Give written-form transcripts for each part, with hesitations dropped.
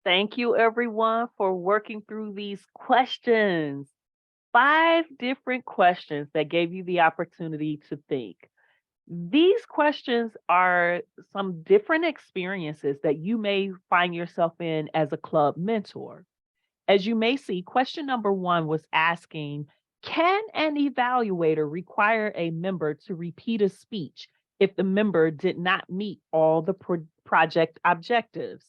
Thank you, everyone, for working through these questions. 5 different questions that gave you the opportunity to think. These questions are some different experiences that you may find yourself in as a club mentor. As you may see, question number 1 was asking, can an evaluator require a member to repeat a speech if the member did not meet all the project objectives?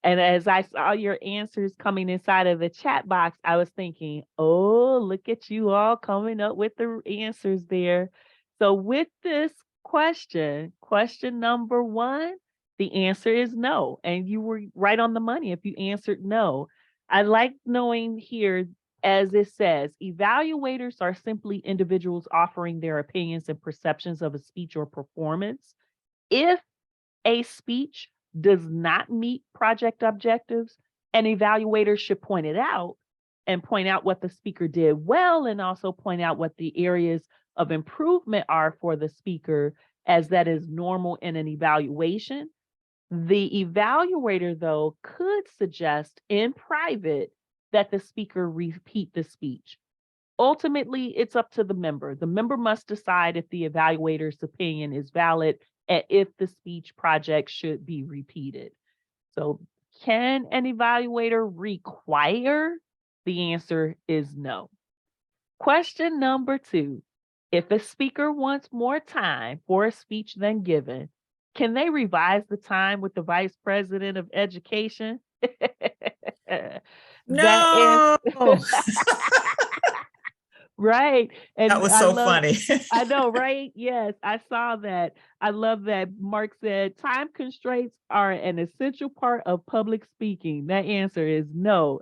And as I saw your answers coming inside of the chat box, I was thinking, oh, look at you all coming up with the answers there. So, with this question number 1, the answer is no. And you were right on the money if you answered no. I like knowing here, as it says, evaluators are simply individuals offering their opinions and perceptions of a speech or performance. If a speech does not meet project objectives, an evaluator should point it out and point out what the speaker did well and also point out what the areas of improvement are for the speaker, as that is normal in an evaluation. The evaluator, though, could suggest in private that the speaker repeat the speech. Ultimately, it's up to the member. The member must decide if the evaluator's opinion is valid and if the speech project should be repeated. So, can an evaluator require? The answer is no. Question number 2. If a speaker wants more time for a speech than given, can they revise the time with the vice president of education? That is No. right. That And was so funny. I know, right? Yes, I saw that. I love that. Mark said time constraints are an essential part of public speaking. That answer is no.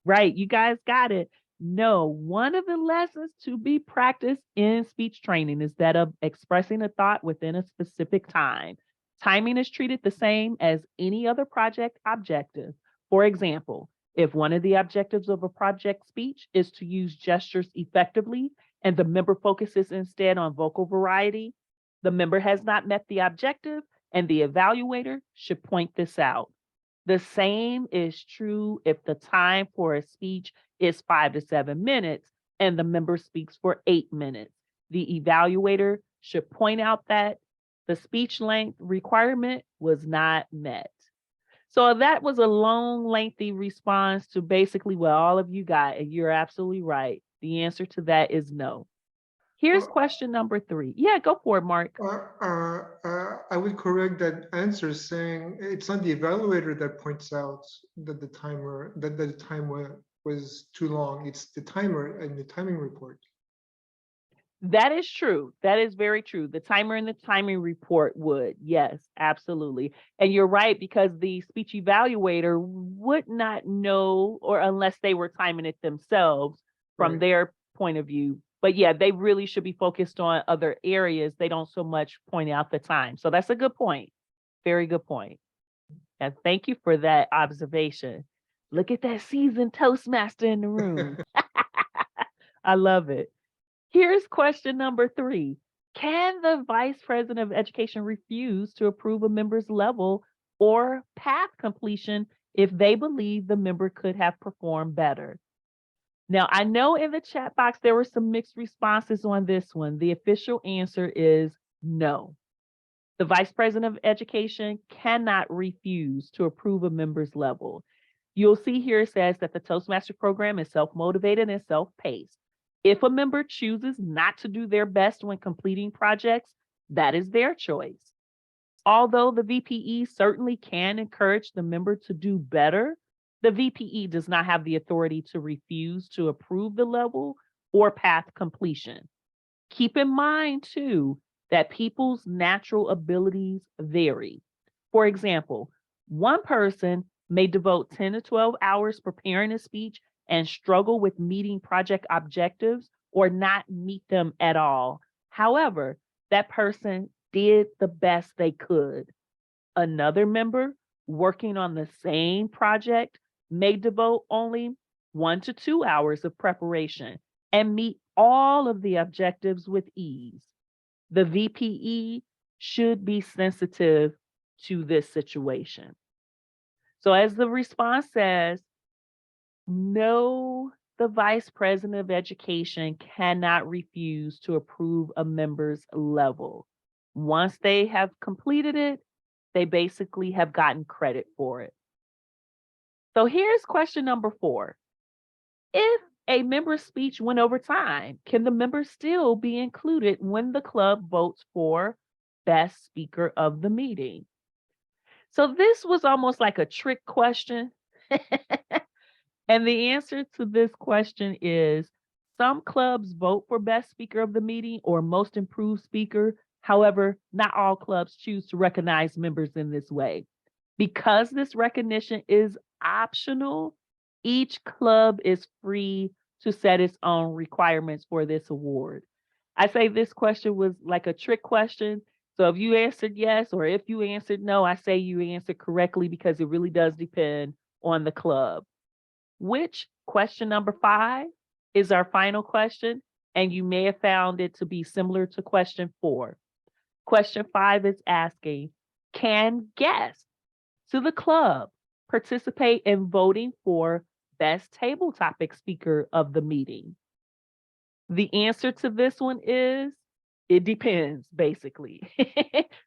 Right. You guys got it. No. One of the lessons to be practiced in speech training is that of expressing a thought within a specific time. Timing is treated the same as any other project objective. For example, if one of the objectives of a project speech is to use gestures effectively and the member focuses instead on vocal variety, the member has not met the objective and the evaluator should point this out. The same is true if the time for a speech is 5 to 7 minutes and the member speaks for 8 minutes. The evaluator should point out that the speech length requirement was not met. So that was a long, lengthy response to basically what all of you got, and you're absolutely right. The answer to that is no. Here's Well, question number 3. Yeah, go for it, Mark. I would correct that answer saying it's not the evaluator that points out that the time was too long. It's the timer and the timing report. That is true. That is very true. The timer and the timing report would. Yes, absolutely. And you're right, because the speech evaluator would not know, or unless they were timing it themselves from Right. their point of view. But yeah, they really should be focused on other areas. They don't so much point out the time. So that's a good point. Very good point. And thank you for that observation. Look at that seasoned Toastmaster in the room. I love it. Here's question number 3. Can the vice president of education refuse to approve a member's level or path completion if they believe the member could have performed better? Now, I know in the chat box there were some mixed responses on this one. The official answer is no. The vice president of education cannot refuse to approve a member's level. You'll see here it says that the Toastmaster program is self-motivated and self-paced. If a member chooses not to do their best when completing projects, that is their choice. Although the VPE certainly can encourage the member to do better, the VPE does not have the authority to refuse to approve the level or path completion. Keep in mind, too, that people's natural abilities vary. For example, one person may devote 10 to 12 hours preparing a speech and struggle with meeting project objectives or not meet them at all. However, that person did the best they could. Another member working on the same project may devote only 1 to 2 hours of preparation and meet all of the objectives with ease. The VPE should be sensitive to this situation. So as the response says, no, the Vice President of Education cannot refuse to approve a member's level. Once they have completed it, they basically have gotten credit for it. So here's question number 4. If a member's speech went over time, can the member still be included when the club votes for best speaker of the meeting? So this was almost like a trick question. And the answer to this question is some clubs vote for best speaker of the meeting or most improved speaker. However, not all clubs choose to recognize members in this way. Because this recognition is optional, each club is free to set its own requirements for this award. I say this question was like a trick question. So if you answered yes or if you answered no, I say you answered correctly because it really does depend on the club. Which question number 5 is our final question, and you may have found it to be similar to question 4. Question 5 is asking, can guests to the club participate in voting for best table topic speaker of the meeting? The answer to this one is it depends, basically.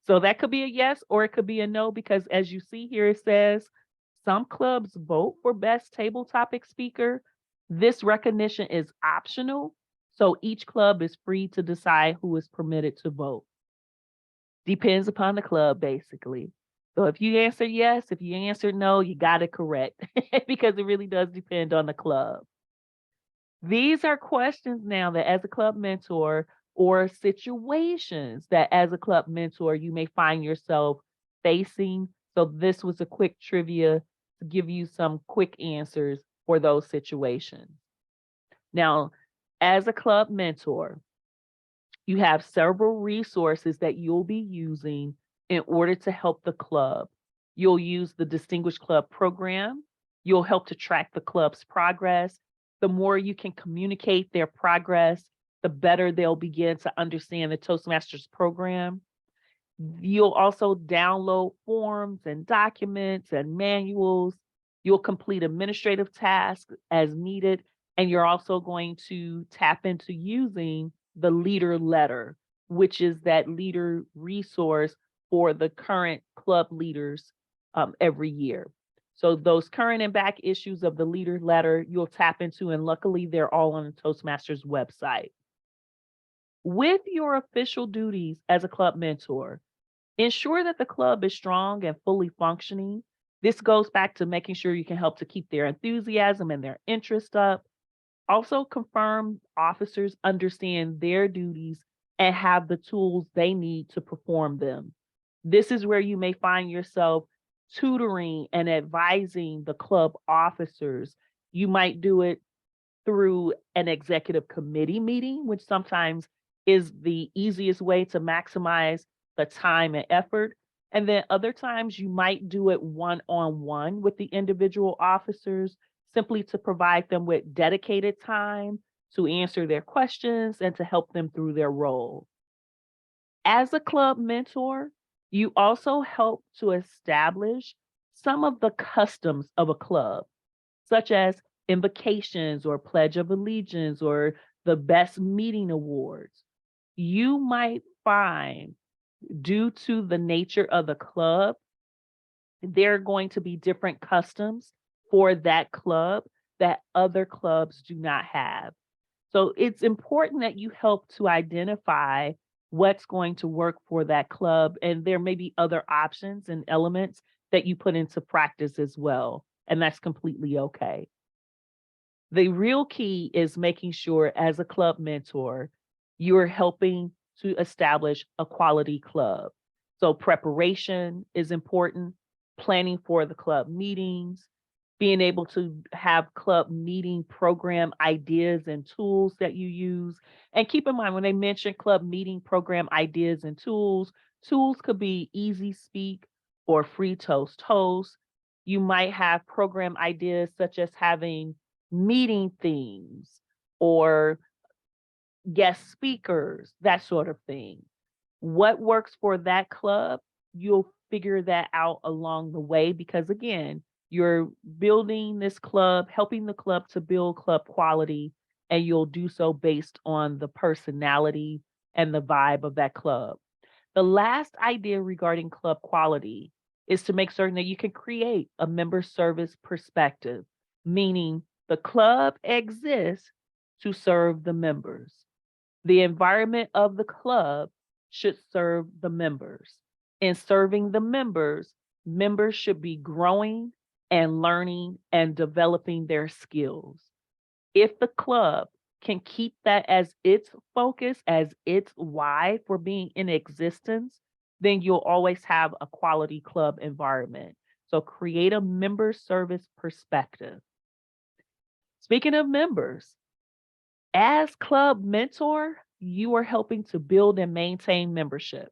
So that could be a yes or it could be a no, because as you see here, it says some clubs vote for best table topic speaker. This recognition is optional, so each club is free to decide who is permitted to vote. Depends upon the club, basically. So if you answer yes, if you answer no, you got it correct because it really does depend on the club. These are questions now that as a club mentor or situations that as a club mentor you may find yourself facing. So this was a quick trivia to give you some quick answers for those situations. Now, as a club mentor, you have several resources that you'll be using in order to help the club. You'll use the Distinguished Club program. You'll help to track the club's progress. The more you can communicate their progress, the better they'll begin to understand the Toastmasters program. You'll also download forms and documents and manuals. You'll complete administrative tasks as needed. And you're also going to tap into using the leader letter, which is that leader resource for the current club leaders every year. So those current and back issues of the leader letter, you'll tap into, and luckily they're all on the Toastmasters website. With your official duties as a club mentor, ensure that the club is strong and fully functioning. This goes back to making sure you can help to keep their enthusiasm and their interest up. Also confirm officers understand their duties and have the tools they need to perform them. This is where you may find yourself tutoring and advising the club officers. You might do it through an executive committee meeting, which sometimes is the easiest way to maximize the time and effort. And then other times you might do it one-on-one with the individual officers, simply to provide them with dedicated time to answer their questions and to help them through their role. As a club mentor, you also help to establish some of the customs of a club, such as invocations or Pledge of Allegiance or the Best Meeting Awards. You might find, due to the nature of the club, there are going to be different customs for that club that other clubs do not have. So it's important that you help to identify what's going to work for that club. And there may be other options and elements that you put into practice as well. And that's completely okay. The real key is making sure as a club mentor, you're helping to establish a quality club. So preparation is important, planning for the club meetings, being able to have club meeting program ideas and tools that you use. And keep in mind, when they mention club meeting program ideas and tools, tools could be Easy Speak or Free Toast Host. You might have program ideas such as having meeting themes or guest speakers, that sort of thing. What works for that club, you'll figure that out along the way because, again, You're building this club, helping the club to build club quality, and you'll do so based on the personality and the vibe of that club. The last idea regarding club quality is to make certain that you can create a member service perspective, meaning the club exists to serve the members. The environment of the club should serve the members. In serving the members, members should be growing and learning and developing their skills. If the club can keep that as its focus, as its why for being in existence, then you'll always have a quality club environment. So create a member service perspective. Speaking of members, as club mentor, you are helping to build and maintain membership.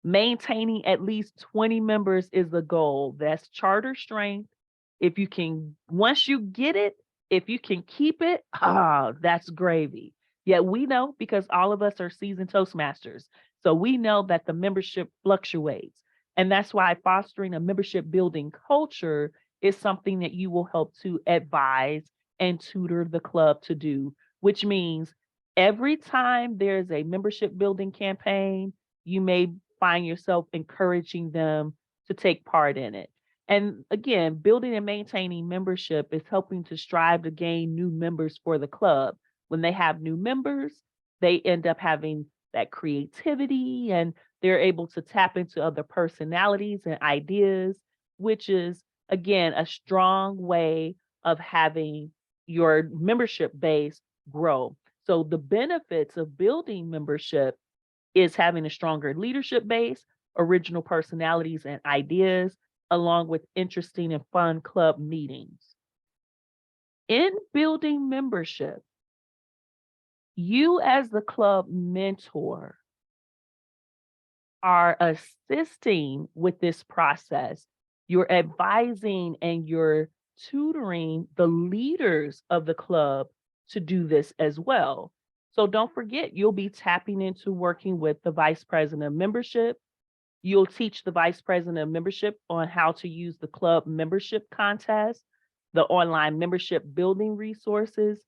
Maintaining at least 20 members is the goal. That's charter strength. If you can, once you get it, if you can keep it, that's gravy. Yet we know, because all of us are seasoned Toastmasters, so we know that the membership fluctuates. And that's why fostering a membership building culture is something that you will help to advise and tutor the club to do, which means every time there's a membership building campaign, you may find yourself encouraging them to take part in it. And again, building and maintaining membership is helping to strive to gain new members for the club. When they have new members, they end up having that creativity and they're able to tap into other personalities and ideas, which is, again, a strong way of having your membership base grow. So the benefits of building membership is having a stronger leadership base, original personalities and ideas, along with interesting and fun club meetings. In building membership, you as the club mentor are assisting with this process. You're advising and you're tutoring the leaders of the club to do this as well. So don't forget, you'll be tapping into working with the vice president of membership. You'll teach the vice president of membership on how to use the club membership contest, the online membership building resources,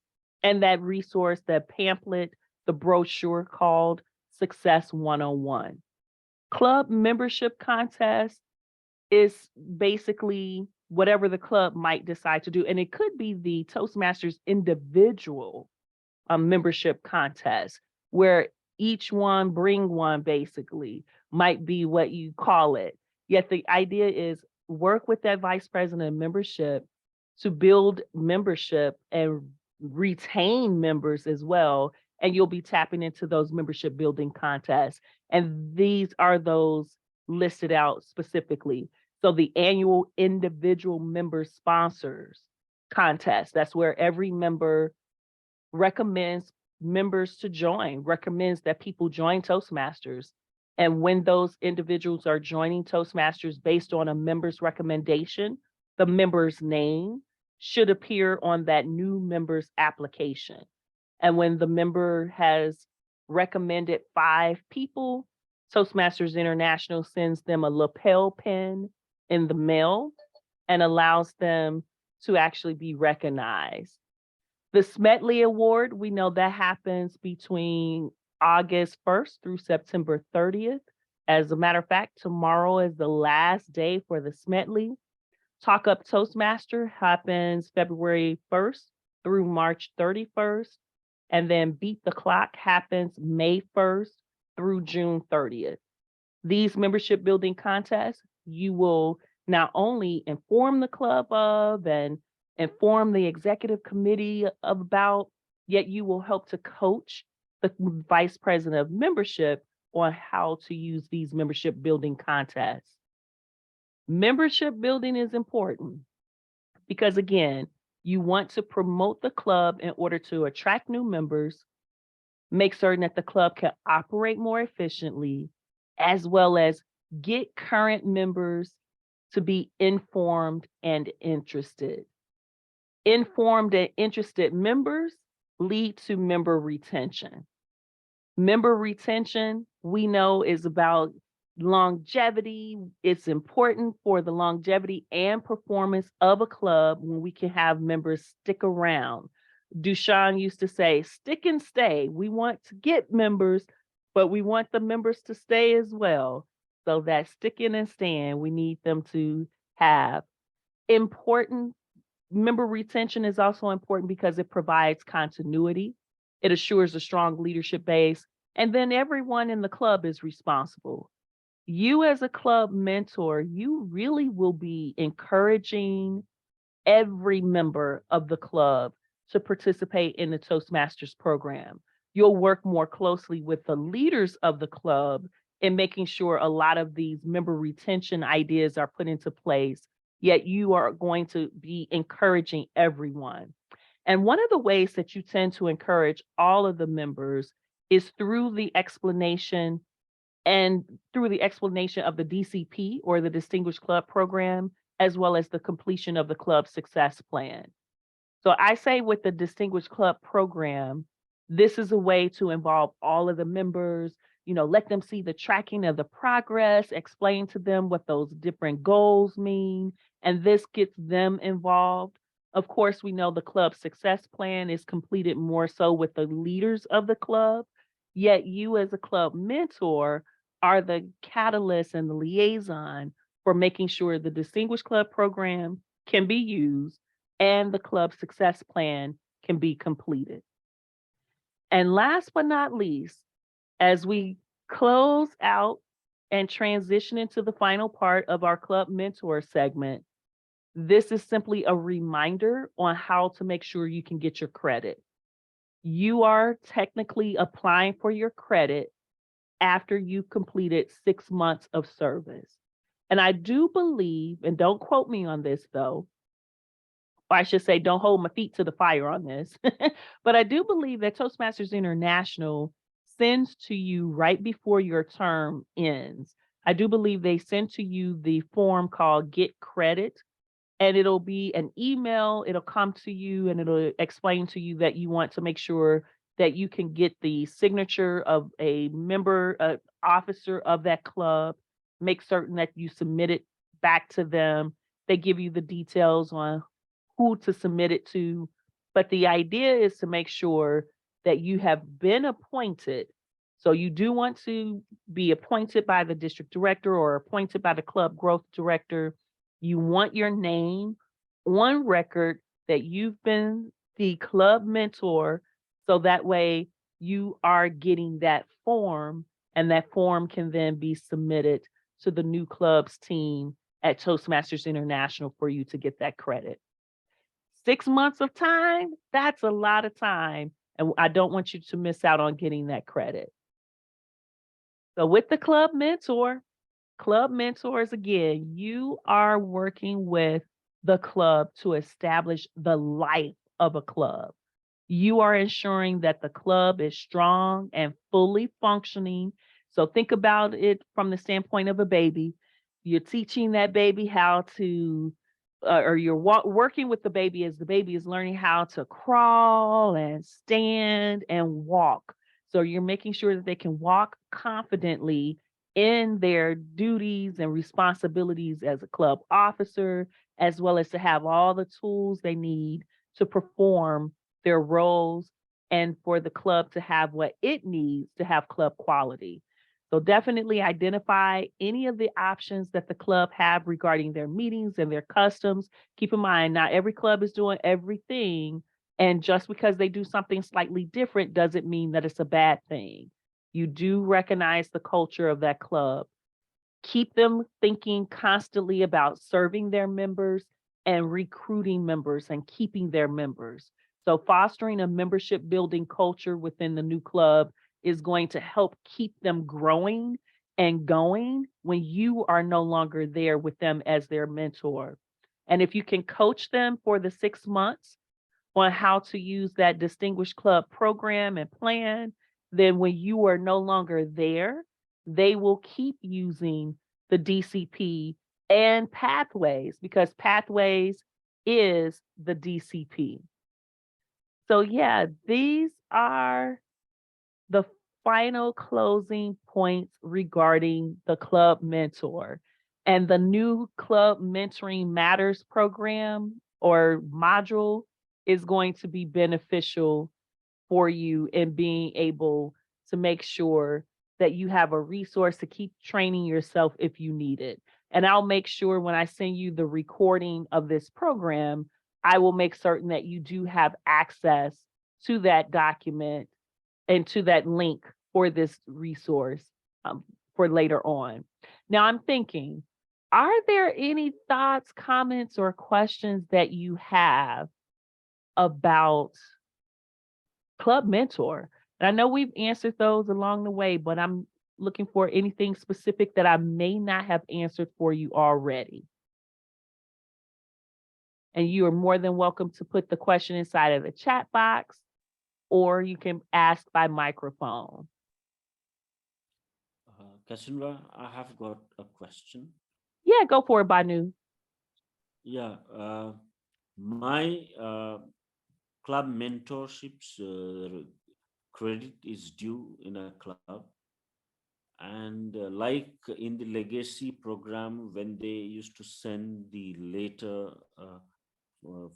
and that resource, that pamphlet, the brochure called Success 101. Club membership contest is basically whatever the club might decide to do. And it could be the Toastmasters individual membership contest where each one bring one basically might be what you call it. Yet the idea is work with that vice president of membership to build membership and retain members as well. And you'll be tapping into those membership building contests. And these are those listed out specifically. So the annual individual member sponsors contest, that's where every member recommends members to join, recommends that people join Toastmasters. And when those individuals are joining Toastmasters based on a member's recommendation, the member's name should appear on that new member's application. And when the member has recommended 5 people, Toastmasters International sends them a lapel pin in the mail and allows them to actually be recognized. The Smedley Award, we know that happens between August 1st through September 30th. As a matter of fact, tomorrow is the last day for the Smedley. Talk Up Toastmaster happens February 1st through March 31st. And then Beat the Clock happens May 1st through June 30th. These membership building contests, you will not only inform the club of and inform the executive committee about, yet you will help to coach the vice president of membership on how to use these membership building contests. Membership building is important because, again, you want to promote the club in order to attract new members, make certain that the club can operate more efficiently, as well as get current members to be informed and interested. Informed and interested members lead to member retention. Member retention, we know, is about Longevity, it's important for the longevity and performance of a club when we can have members stick around. Dushan used to say, stick and stay. We want to get members, but we want the members to stay as well. So that sticking and staying, we need them to have. Important member retention is also important because it provides continuity. It assures a strong leadership base, and then everyone in the club is responsible. You as a club mentor, you really will be encouraging every member of the club to participate in the Toastmasters program. You'll work more closely with the leaders of the club in making sure a lot of these member retention ideas are put into place, yet you are going to be encouraging everyone. And one of the ways that you tend to encourage all of the members is through the explanation of the DCP, or the Distinguished Club Program, as well as the completion of the club success plan. So I say with the Distinguished Club Program, this is a way to involve all of the members, let them see the tracking of the progress, explain to them what those different goals mean, and this gets them involved. Of course, we know the club success plan is completed more so with the leaders of the club, yet you as a club mentor are the catalyst and the liaison for making sure the Distinguished Club Program can be used and the club success plan can be completed. And last but not least, as we close out and transition into the final part of our club mentor segment, this is simply a reminder on how to make sure you can get your credit. You are technically applying for your credit after you've completed 6 months of service. And I do believe, and don't quote me on this though, or I should say, don't hold my feet to the fire on this, but I do believe that Toastmasters International sends to you right before your term ends. I do believe they send to you the form called Get Credit, and it'll be an email. It'll come to you and it'll explain to you that you want to make sure that you can get the signature of a member, officer of that club, make certain that you submit it back to them. They give you the details on who to submit it to. But the idea is to make sure that you have been appointed. So you do want to be appointed by the district director or appointed by the club growth director. You want your name on record that you've been the club mentor, so that way you are getting that form, and that form can then be submitted to the new club's team at Toastmasters International for you to get that credit. 6 months of time, that's a lot of time, and I don't want you to miss out on getting that credit. So with the club mentors, again, you are working with the club to establish the life of a club. You are ensuring that the club is strong and fully functioning. So think about it from the standpoint of a baby. You're teaching that baby how to, or you're working with the baby as the baby is learning how to crawl and stand and walk. So you're making sure that they can walk confidently in their duties and responsibilities as a club officer, as well as to have all the tools they need to perform their roles and for the club to have what it needs to have club quality. So definitely identify any of the options that the club have regarding their meetings and their customs. Keep in mind, not every club is doing everything, and just because they do something slightly different doesn't mean that it's a bad thing. You do recognize the culture of that club. Keep them thinking constantly about serving their members and recruiting members and keeping their members. So fostering a membership building culture within the new club is going to help keep them growing and going when you are no longer there with them as their mentor. And if you can coach them for the 6 months on how to use that Distinguished Club program and plan, then when you are no longer there, they will keep using the DCP and Pathways, because Pathways is the DCP. So yeah, these are the final closing points regarding the Club Mentor and the new Club Mentoring Matters program or module is going to be beneficial for you in being able to make sure that you have a resource to keep training yourself if you need it. And I'll make sure when I send you the recording of this program, I will make certain that you do have access to that document and to that link for this resource for later on. Now I'm thinking, are there any thoughts, comments, or questions that you have about Club Mentor? And I know we've answered those along the way, but I'm looking for anything specific that I may not have answered for you already. And you are more than welcome to put the question inside of the chat box, or you can ask by microphone. Cassandra, I have got a question. Yeah, go for it, Banu. Yeah, my club mentorships credit is due in a club, and like in the legacy program when they used to send the letter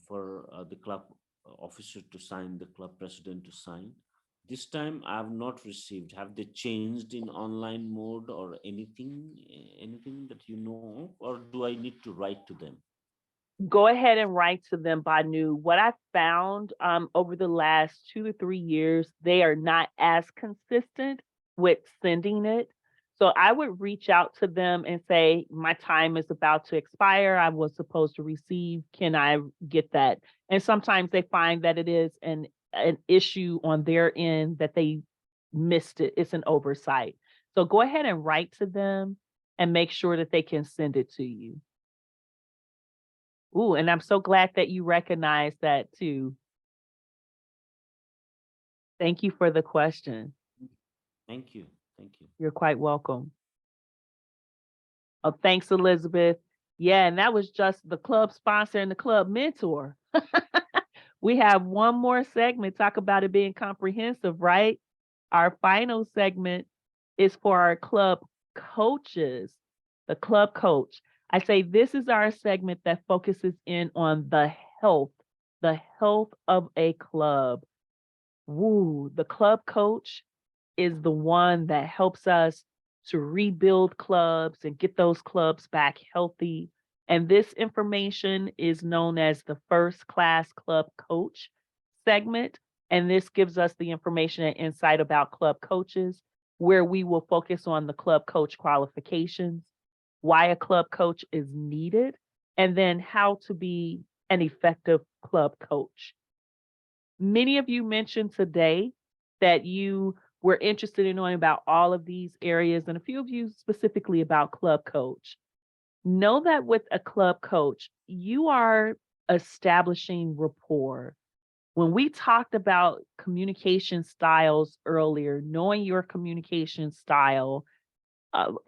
for the club officer to sign, the club president to sign, this time I have not received. Have they changed in online mode or anything that you know of, or do I need to write to them? Go ahead and write to them, Banu. What I found over the last 2 to 3 years, they are not as consistent with sending it. So I would reach out to them and say, my time is about to expire. I was supposed to receive. Can I get that? And sometimes they find that it is an issue on their end that they missed it. It's an oversight. So go ahead and write to them and make sure that they can send it to you. Ooh, and I'm so glad that you recognize that too. Thank you for the question. Thank you. Thank you. You're quite welcome. Oh, thanks, Elizabeth. Yeah, and that was just the club sponsor and the club mentor. We have one more segment, talk about it being comprehensive, right? Our final segment is for our club coaches, the club coach. I say this is our segment that focuses in on the health of a club. Woo, the club coach is the one that helps us to rebuild clubs and get those clubs back healthy. And this information is known as the first class club coach segment. And this gives us the information and insight about club coaches, where we will focus on the club coach qualifications, why a club coach is needed, and then how to be an effective club coach. Many of you mentioned today that you were interested in knowing about all of these areas, and a few of you specifically about club coach. Know that with a club coach, you are establishing rapport. When we talked about communication styles earlier, knowing your communication style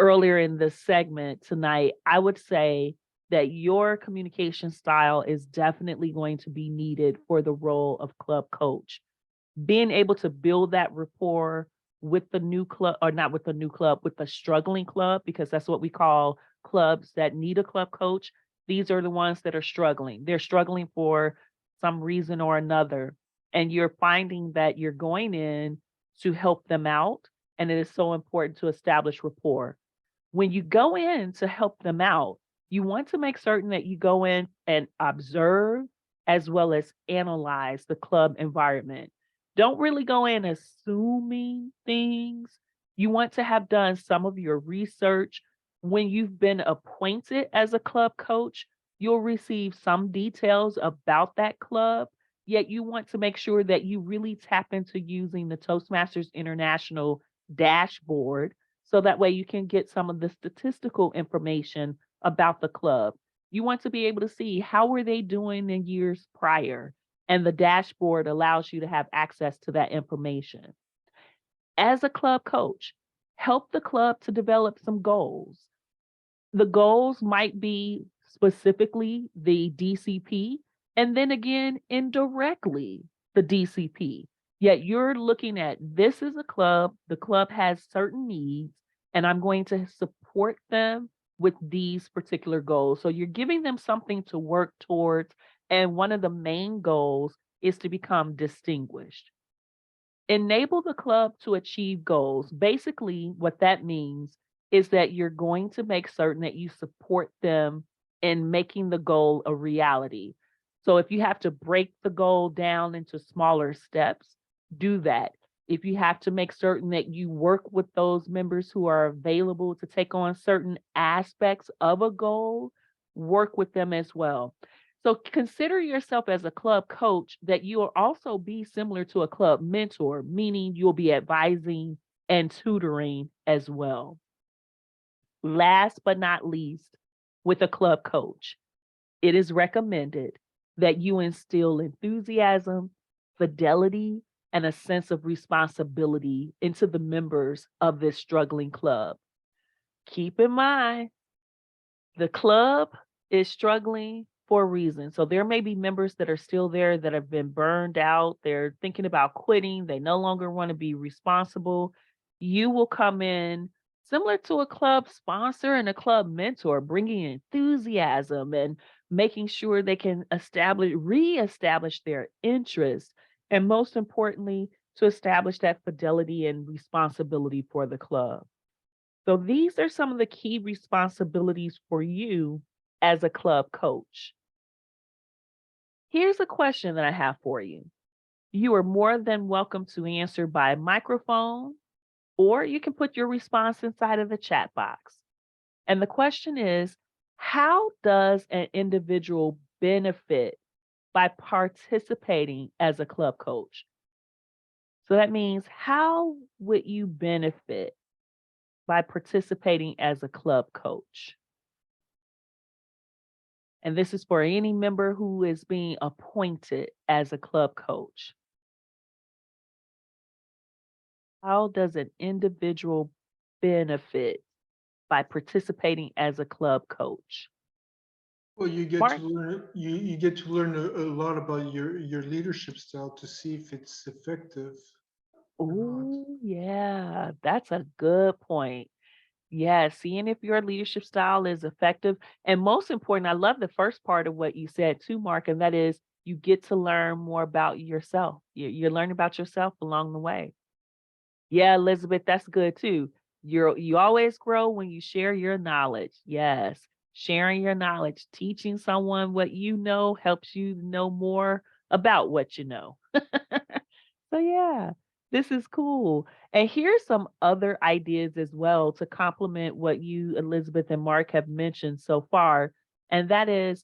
earlier in this segment tonight, I would say that your communication style is definitely going to be needed for the role of club coach. Being able to build that rapport with the new club, or not with the new club, with the struggling club, because that's what we call clubs that need a club coach. These are the ones that are struggling. They're struggling for some reason or another. And you're finding that you're going in to help them out. And it is so important to establish rapport. When you go in to help them out, you want to make certain that you go in and observe as well as analyze the club environment. Don't really go in assuming things. You want to have done some of your research. When you've been appointed as a club coach, you'll receive some details about that club, yet you want to make sure that you really tap into using the Toastmasters International dashboard so that way you can get some of the statistical information about the club. You want to be able to see how were they doing in years prior, and the dashboard allows you to have access to that information. As a club coach, help the club to develop some goals. The goals might be specifically the DCP, and then again, indirectly, the DCP. Yet you're looking at, this is a club, the club has certain needs, and I'm going to support them with these particular goals. So you're giving them something to work towards. And one of the main goals is to become distinguished. Enable the club to achieve goals. Basically, what that means is that you're going to make certain that you support them in making the goal a reality. So if you have to break the goal down into smaller steps, do that. If you have to make certain that you work with those members who are available to take on certain aspects of a goal, work with them as well. So consider yourself as a club coach, that you will also be similar to a club mentor, meaning you'll be advising and tutoring as well. Last but not least, with a club coach, it is recommended that you instill enthusiasm, fidelity, and a sense of responsibility into the members of this struggling club. Keep in mind, the club is struggling for a reason. So there may be members that are still there that have been burned out. They're thinking about quitting. They no longer want to be responsible. You will come in similar to a club sponsor and a club mentor, bringing enthusiasm and making sure they can reestablish their interest. And most importantly, to establish that fidelity and responsibility for the club. So these are some of the key responsibilities for you as a club coach. Here's a question that I have for you. You are more than welcome to answer by microphone, or you can put your response inside of the chat box. And the question is, how does an individual benefit by participating as a club coach? So that means, how would you benefit by participating as a club coach? And this is for any member who is being appointed as a club coach. How does an individual benefit by participating as a club coach? Well, you get Mark? to learn you get to learn a lot about your leadership style to see if it's effective or not. Oh, yeah, that's a good point. Yeah, seeing if your leadership style is effective. And most important, I love the first part of what you said too, Mark, and that is, you get to learn more about yourself. You're learning about yourself along the way. Yeah, Elizabeth, that's good too. You always grow when you share your knowledge. Yes, sharing your knowledge, teaching someone what you know helps you know more about what you know. So yeah, this is cool. And here's some other ideas as well to complement what you, Elizabeth and Mark, have mentioned so far. And that is,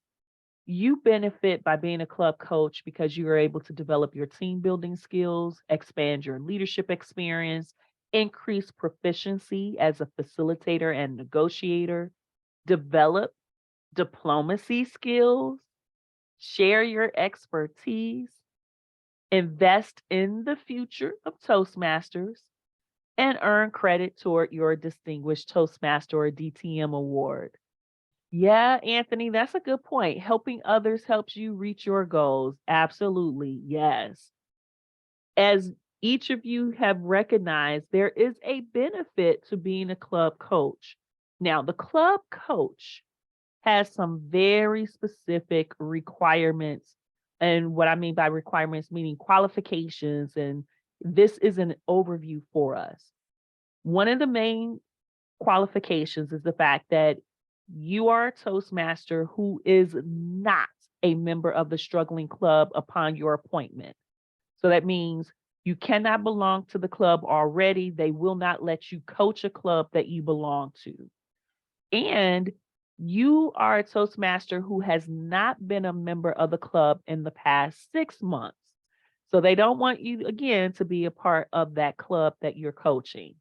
you benefit by being a club coach because you are able to develop your team building skills, expand your leadership experience, increase proficiency as a facilitator and negotiator, develop diplomacy skills, share your expertise, invest in the future of Toastmasters, and earn credit toward your Distinguished Toastmaster or DTM award. Yeah, Anthony, that's a good point. Helping others helps you reach your goals. Absolutely. Yes. As each of you have recognized, there is a benefit to being a club coach. Now, the club coach has some very specific requirements. And what I mean by requirements, meaning qualifications. And this is an overview for us. One of the main qualifications is the fact that you are a Toastmaster who is not a member of the struggling club upon your appointment. So that means you cannot belong to the club already. They will not let you coach a club that you belong to. And you are a Toastmaster who has not been a member of the club in the past 6 months. So they don't want you, again, to be a part of that club that you're coaching.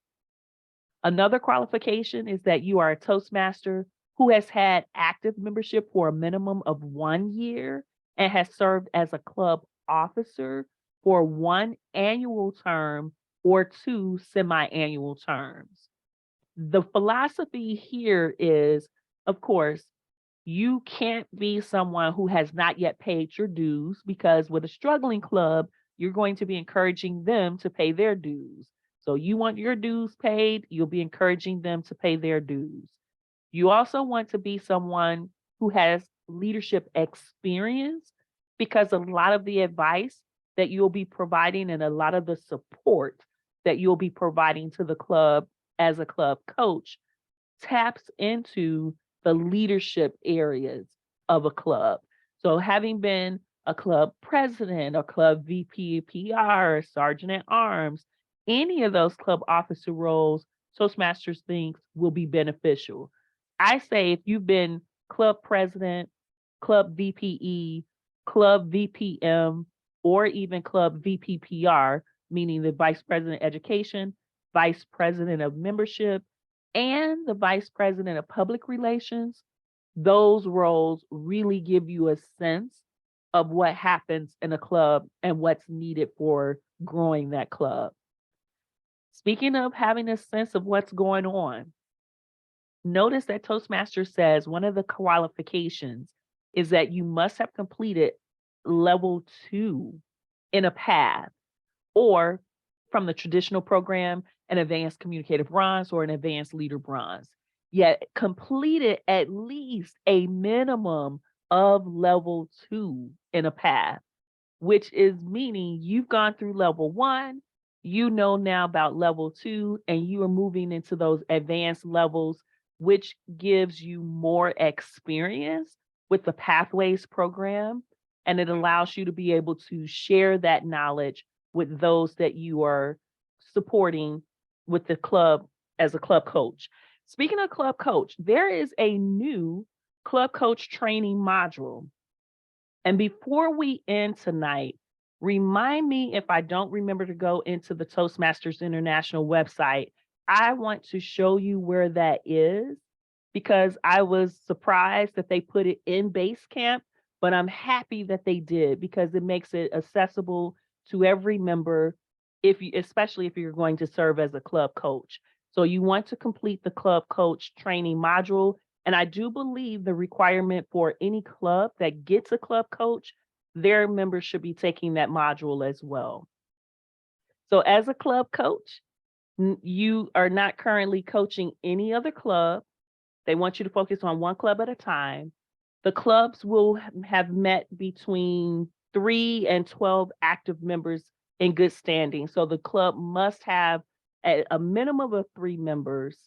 Another qualification is that you are a Toastmaster who has had active membership for a minimum of 1 year and has served as a club officer for 1 annual term or 2 semi-annual terms. The philosophy here is, of course, you can't be someone who has not yet paid your dues, because with a struggling club, you're going to be encouraging them to pay their dues. So you want your dues paid, you'll be encouraging them to pay their dues. You also want to be someone who has leadership experience, because a lot of the advice that you'll be providing and a lot of the support that you'll be providing to the club as a club coach taps into the leadership areas of a club. So having been a club president or club VP PR, sergeant at arms, any of those club officer roles, Toastmasters thinks will be beneficial. I say if you've been club president, club VPE, club VPM, or even club VPPR, meaning the vice president education, vice president of membership, and the vice president of public relations, those roles really give you a sense of what happens in a club and what's needed for growing that club. Speaking of having a sense of what's going on, notice that Toastmaster says one of the qualifications is that you must have completed level 2 in a path, or from the traditional program, an advanced communicative bronze or an advanced leader bronze, yet completed at least a minimum of level 2 in a path, which is meaning you've gone through level 1, you know now about level 2, and you are moving into those advanced levels, which gives you more experience with the Pathways program, and it allows you to be able to share that knowledge with those that you are supporting with the club as a club coach. Speaking of club coach, there is a new club coach training module. And before we end tonight, remind me if I don't remember to go into the Toastmasters International website. I want to show you where that is, because I was surprised that they put it in Basecamp, but I'm happy that they did, because it makes it accessible to every member, especially if you're going to serve as a club coach. So you want to complete the club coach training module. And I do believe the requirement for any club that gets a club coach, their members should be taking that module as well. So as a club coach, you are not currently coaching any other club. They want you to focus on one club at a time. The clubs will have met between 3 and 12 active members in good standing. So the club must have a minimum of 3 members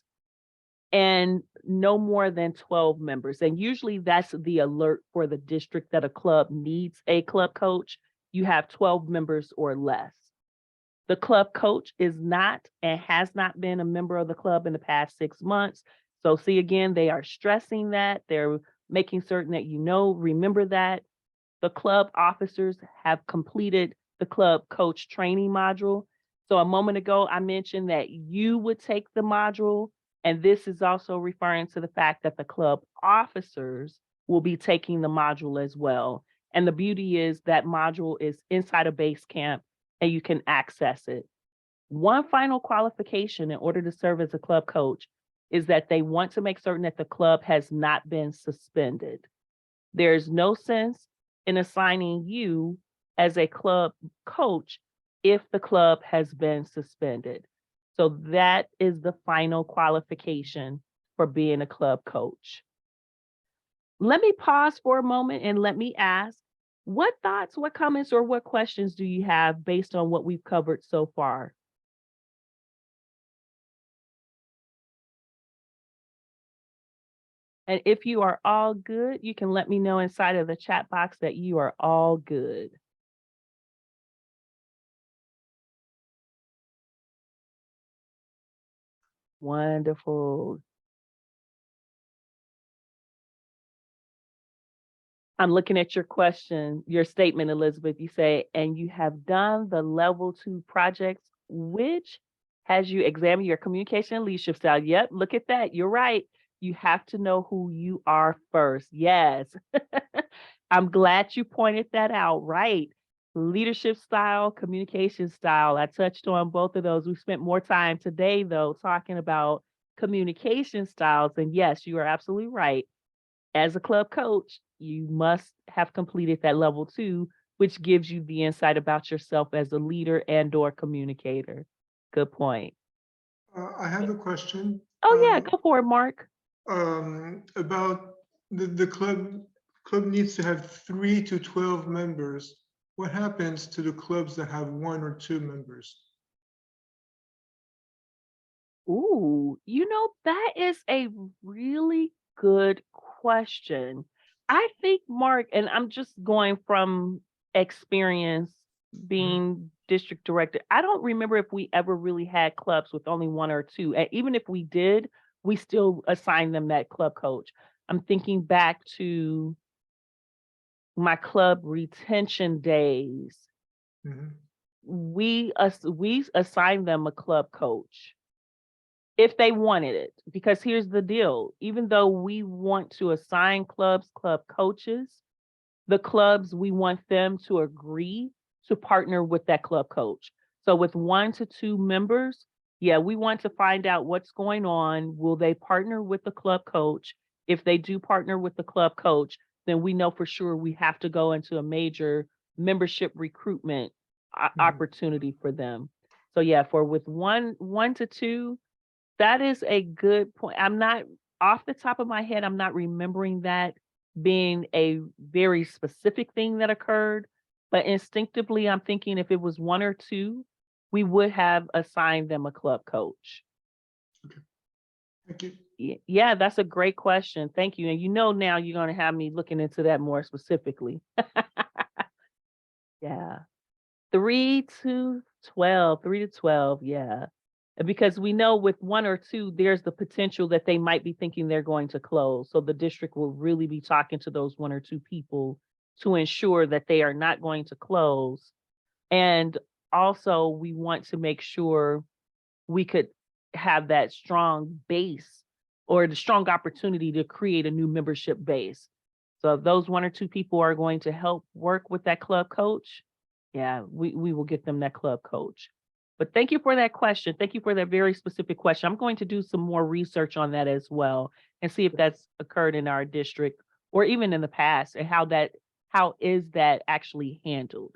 and no more than 12 members. And usually that's the alert for the district that a club needs a club coach. You have 12 members or less. The club coach is not and has not been a member of the club in the past 6 months. So see, again, they are stressing that. They're making certain that remember that. The club officers have completed the club coach training module. So a moment ago, I mentioned that you would take the module, and this is also referring to the fact that the club officers will be taking the module as well. And the beauty is that module is inside of Basecamp and you can access it. One final qualification in order to serve as a club coach is that they want to make certain that the club has not been suspended. There's no sense in assigning you as a club coach if the club has been suspended. So that is the final qualification for being a club coach. Let me pause for a moment and let me ask, what thoughts, what comments, or what questions do you have based on what we've covered so far? And if you are all good, you can let me know inside of the chat box that you are all good. Wonderful. I'm looking at your question, your statement, Elizabeth. You say, and you have done the level 2 projects, which has you examined your communication and leadership style. Yep, look at that. You're right. You have to know who you are first. Yes. I'm glad you pointed that out. Right. Leadership style, communication style. I touched on both of those. We spent more time today, though, talking about communication styles. And yes, you are absolutely right. As a club coach, you must have completed that level 2 which gives you the insight about yourself as a leader and/or communicator. Good point. I have a question. Oh, yeah, go for it, Mark. About the club needs to have 3 to 12 members. What happens to the clubs that have 1 or 2 members? Ooh, that is a really good question. I think, Mark, and I'm just going from experience Mhm. being district director, I don't remember if we ever really had clubs with only 1 or 2. And even if we did, we still assigned them that club coach. I'm thinking back to my club retention days. Mhm. We assigned them a club coach if they wanted it. Because here's the deal, even though we want to assign club coaches, the clubs, we want them to agree to partner with that club coach. So with 1 to 2 members, yeah, we want to find out what's going on. Will they partner with the club coach? If they do partner with the club coach, then we know for sure we have to go into a major membership recruitment Mhm. opportunity for them. So yeah, for with one to 2, that is a good point. I'm not off the top of my head, I'm not remembering that being a very specific thing that occurred, but instinctively, I'm thinking if it was 1 or 2, we would have assigned them a club coach. Thank you. Yeah, that's a great question. Thank you. And now you're going to have me looking into that more specifically. Yeah. 3 to 12, yeah. And because we know with 1 or 2, there's the potential that they might be thinking they're going to close. So the district will really be talking to those 1 or 2 people to ensure that they are not going to close. And also, we want to make sure we could have that strong base or the strong opportunity to create a new membership base. So if those 1 or 2 people are going to help work with that club coach, yeah, we will get them that club coach. But thank you for that question. Thank you for that very specific question. I'm going to do some more research on that as well and see if that's occurred in our district or even in the past and how is that actually handled.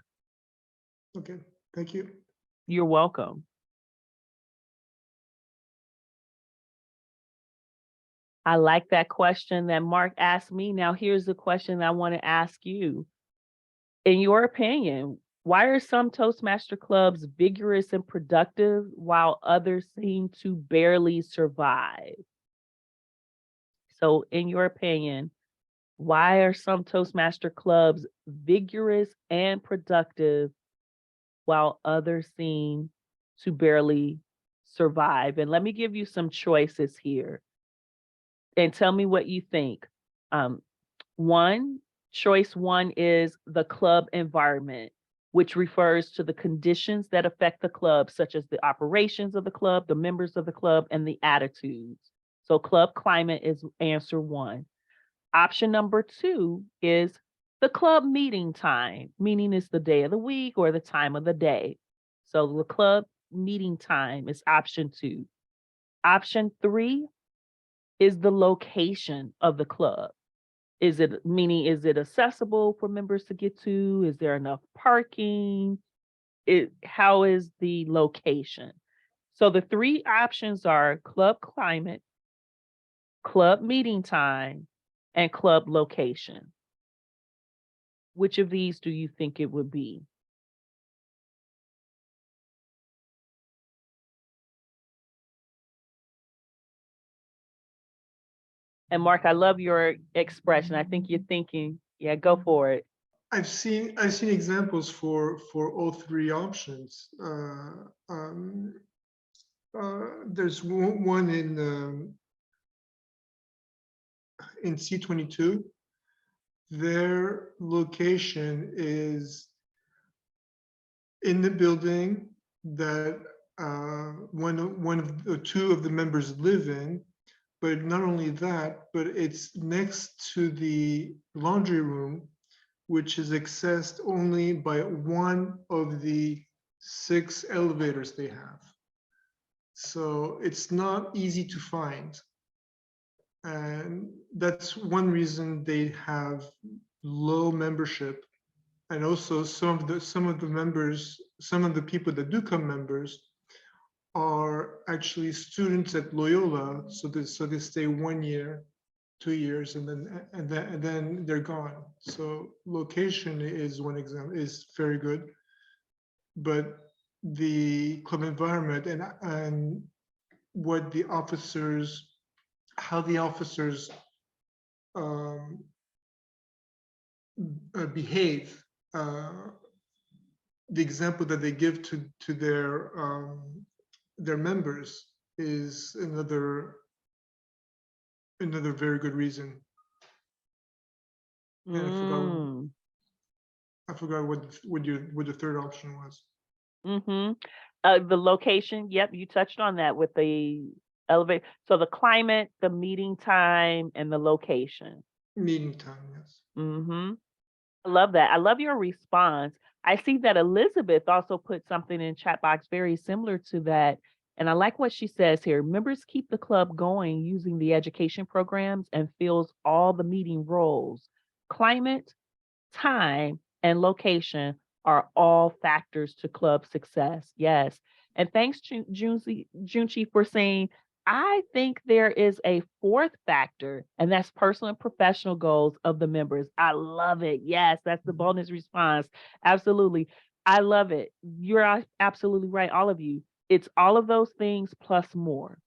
Okay, thank you. You're welcome. I like that question that Mark asked me. Now, here's the question I want to ask you. In your opinion, why are some Toastmaster clubs vigorous and productive while others seem to barely survive? So, in your opinion, why are some Toastmaster clubs vigorous and productive while others seem to barely survive? And let me give you some choices here and tell me what you think. Um, choice one is the club environment, which refers to the conditions that affect the club, such as the operations of the club, the members of the club, and the attitudes. So, club climate is answer one. Option number two is the club meeting time, meaning it's the day of the week or the time of the day. So, the club meeting time is option two. Option three is the location of the club. Is it accessible for members to get to? Is there enough parking? How is the location? So the three options are club climate, club meeting time, and club location. Which of these do you think it would be? And Mark, I love your expression. I think you're thinking, yeah, go for it. I've seen examples for all 3 options. There's one in C22. Their location is in the building that one of the 2 of the members live in. But not only that, but it's next to the laundry room, which is accessed only by one of the 6 elevators they have. So it's not easy to find. And that's one reason they have low membership And also some of the members, some of the people that do come members are actually students at Loyola, so they stay 1 year, 2 years, and then they're gone. So location is one example, is very good, but the club environment and what the officers, how the officers um, behave, the example that they give to their members is another very good reason. And Mm. I forgot what the third option was. Mm-hmm. The location, yep, you touched on that with the elevate. So the climate, the meeting time, and the location. Meeting time, yes. Mm-hmm. I love that. I love your response. I see that Elizabeth also put something in chat box very similar to that. And I like what she says here. Members keep the club going using the education programs and fills all the meeting roles. Climate, time, and location are all factors to club success. Yes. And thanks, Junchi, for saying, I think there is a fourth factor, and that's personal and professional goals of the members. I love it. Yes, that's the bonus response. Absolutely. I love it. You're absolutely right, all of you. It's all of those things plus more.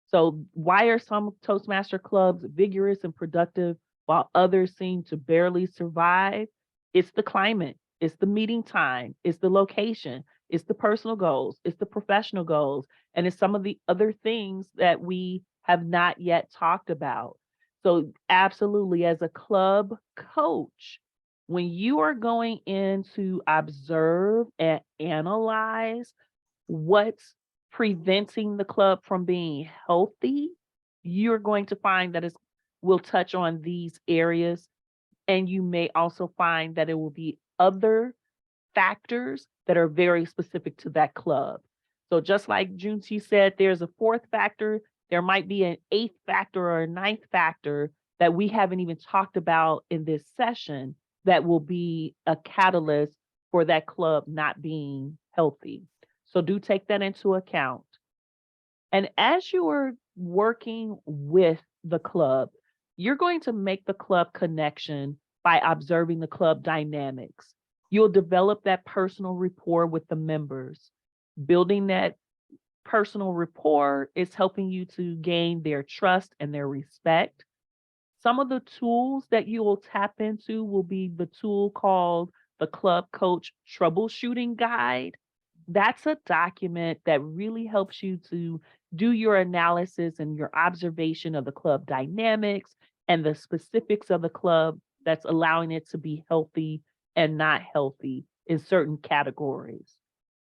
So why are some Toastmaster clubs vigorous and productive while others seem to barely survive? It's the climate, it's the meeting time, it's the location, it's the personal goals, it's the professional goals, and it's some of the other things that we have not yet talked about. So absolutely, as a club coach, when you are going in to observe and analyze what's preventing the club from being healthy, you're going to find that it will touch on these areas. And you may also find that it will be other factors that are very specific to that club. So just like Junti said, there's a fourth factor, there might be an eighth factor or a ninth factor that we haven't even talked about in this session that will be a catalyst for that club not being healthy. So do take that into account. And as you are working with the club, you're going to make the club connection by observing the club dynamics. You'll develop that personal rapport with the members. Building that personal rapport is helping you to gain their trust and their respect. Some of the tools that you will tap into will be the tool called the Club Coach Troubleshooting Guide. That's a document that really helps you to do your analysis and your observation of the club dynamics and the specifics of the club that's allowing it to be healthy and not healthy in certain categories.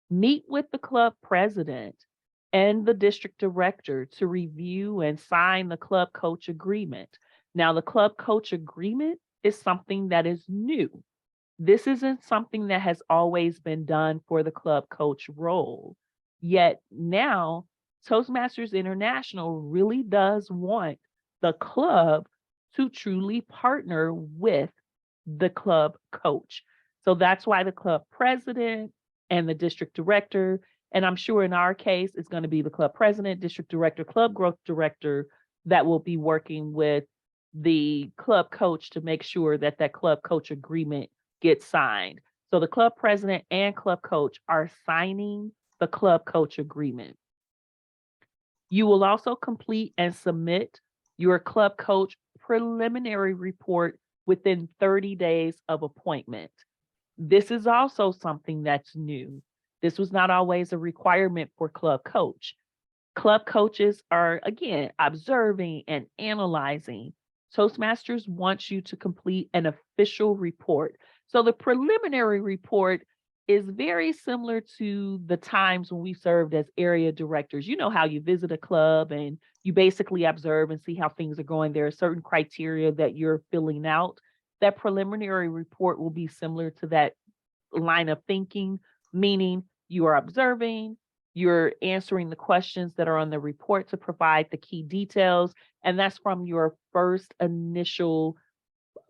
Meet with the club president and the district director to review and sign the club coach agreement. Now, the club coach agreement is something that is new. This isn't something that has always been done for the club coach role. Yet now, Toastmasters International really does want the club to truly partner with the club coach. So that's why the club president and the district director, and I'm sure in our case, it's going to be the club president, district director, club growth director that will be working with the club coach to make sure that that club coach agreement gets signed. So the club president and club coach are signing the club coach agreement. You will also complete and submit your club coach preliminary report within 30 days of appointment. This is also something that's new. This was not always a requirement for club coach. Club coaches are, again, observing and analyzing. Toastmasters wants you to complete an official report. So the preliminary report is very similar to the times when we served as area directors. You know how you visit a club and you basically observe and see how things are going. There are certain criteria that you're filling out. That preliminary report will be similar to that line of thinking, meaning you are observing, you're answering the questions that are on the report to provide the key details, and that's from your first initial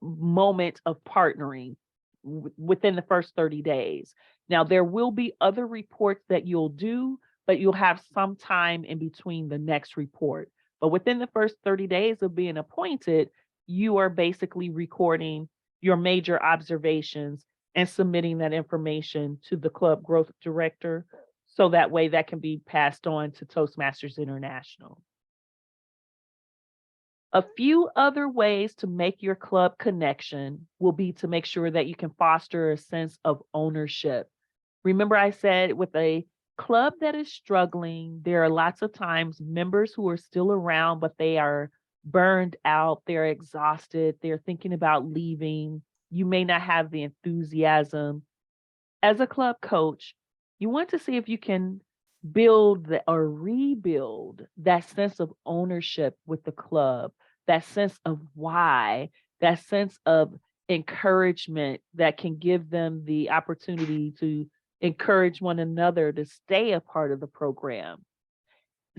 moment of partnering. within the first 30 days. Now, there will be other reports that you'll do, but you'll have some time in between the next report. But within the first 30 days of being appointed, you are basically recording your major observations and submitting that information to the club growth director. So that way that can be passed on to Toastmasters International. A few other ways to make your club connection will be to make sure that you can foster a sense of ownership. Remember, I said with a club that is struggling, there are lots of times members who are still around, but they are burned out, they're exhausted, they're thinking about leaving. You may not have the enthusiasm. As a club coach, you want to see if you can build or rebuild that sense of ownership with the club, that sense of why, that sense of encouragement that can give them the opportunity to encourage one another to stay a part of the program.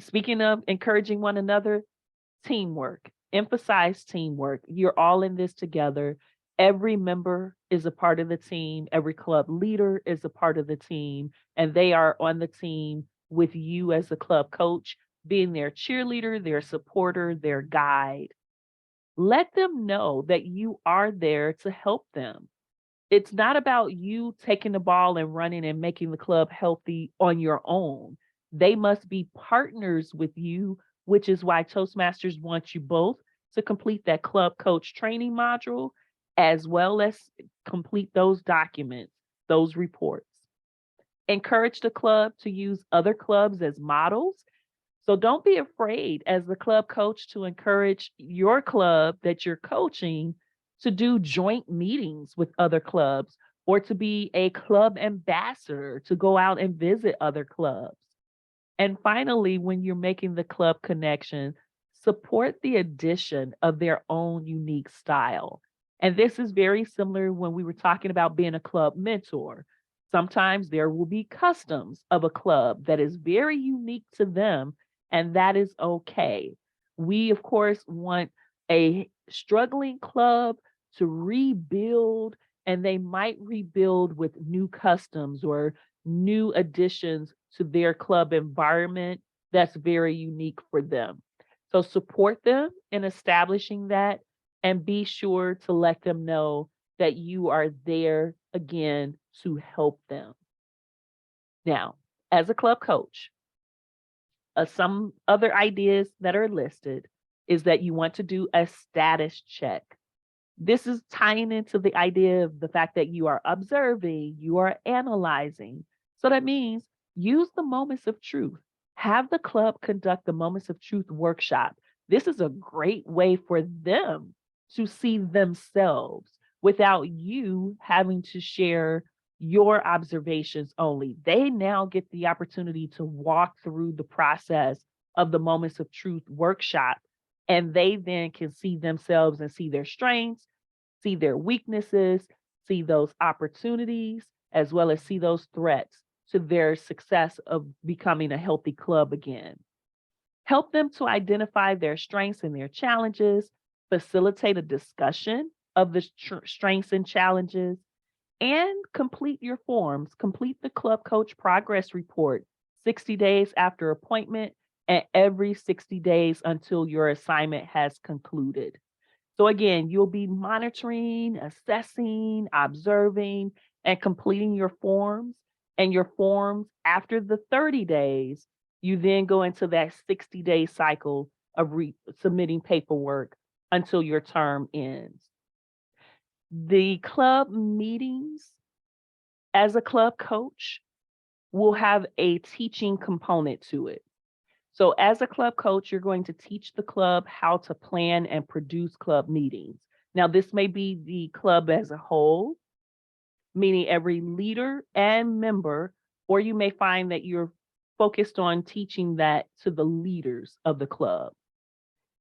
Speaking of encouraging one another, teamwork. Emphasize teamwork. You're all in this together. Every member is a part of the team. Every club leader is a part of the team, and they are on the team with you as a club coach, being their cheerleader, their supporter, their guide. Let them know that you are there to help them. It's not about you taking the ball and running and making the club healthy on your own. They must be partners with you, which is why Toastmasters wants you both to complete that club coach training module, as well as complete those documents, those reports. Encourage the club to use other clubs as models. So don't be afraid as the club coach to encourage your club that you're coaching to do joint meetings with other clubs or to be a club ambassador to go out and visit other clubs. And finally, when you're making the club connection, support the addition of their own unique style. And this is very similar when we were talking about being a club mentor. Sometimes there will be customs of a club that is very unique to them, and that is okay. We, of course, want a struggling club to rebuild, and they might rebuild with new customs or new additions to their club environment that's very unique for them. So support them in establishing that and be sure to let them know that you are there again to help them. Now, as a club coach, some other ideas that are listed is that you want to do a status check. This is tying into the idea of the fact that you are observing, you are analyzing. So that means use the moments of truth. Have the club conduct the moments of truth workshop. This is a great way for them to see themselves without you having to share your observations only. They now get the opportunity to walk through the process of the moments of truth workshop, and they then can see themselves and see their strengths, see their weaknesses, see those opportunities, as well as see those threats to their success of becoming a healthy club again. Help them to identify their strengths and their challenges, facilitate a discussion of the strengths and challenges, and complete your forms. Complete the club coach progress report 60 days after appointment and every 60 days until your assignment has concluded. So again, you'll be monitoring, assessing, observing, and completing your forms. And your forms after the 30 days, you then go into that 60-day cycle of submitting paperwork until your term ends. The club meetings as a club coach will have a teaching component to it. So as a club coach, you're going to teach the club how to plan and produce club meetings. Now, this may be the club as a whole, meaning every leader and member, or you may find that you're focused on teaching that to the leaders of the club.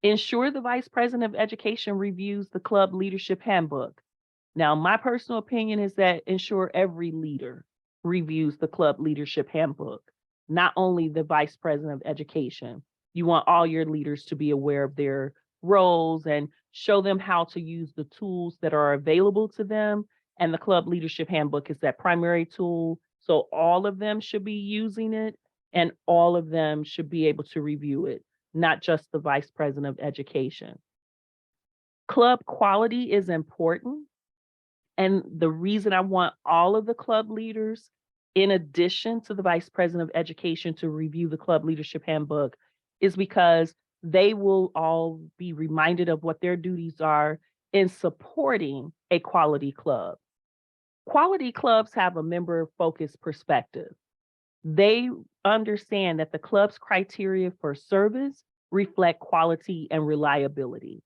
Ensure the Vice President of Education reviews the club leadership handbook. Now, my personal opinion is that ensure every leader reviews the club leadership handbook, not only the Vice President of Education. You want all your leaders to be aware of their roles and show them how to use the tools that are available to them And the club leadership handbook is that primary tool. So all of them should be using it and all of them should be able to review it, not just the vice president of education. Club quality is important. And the reason I want all of the club leaders, in addition to the vice president of education, to review the club leadership handbook is because they will all be reminded of what their duties are in supporting a quality club. Quality clubs have a member-focused perspective. They understand that the club's criteria for service reflect quality and reliability.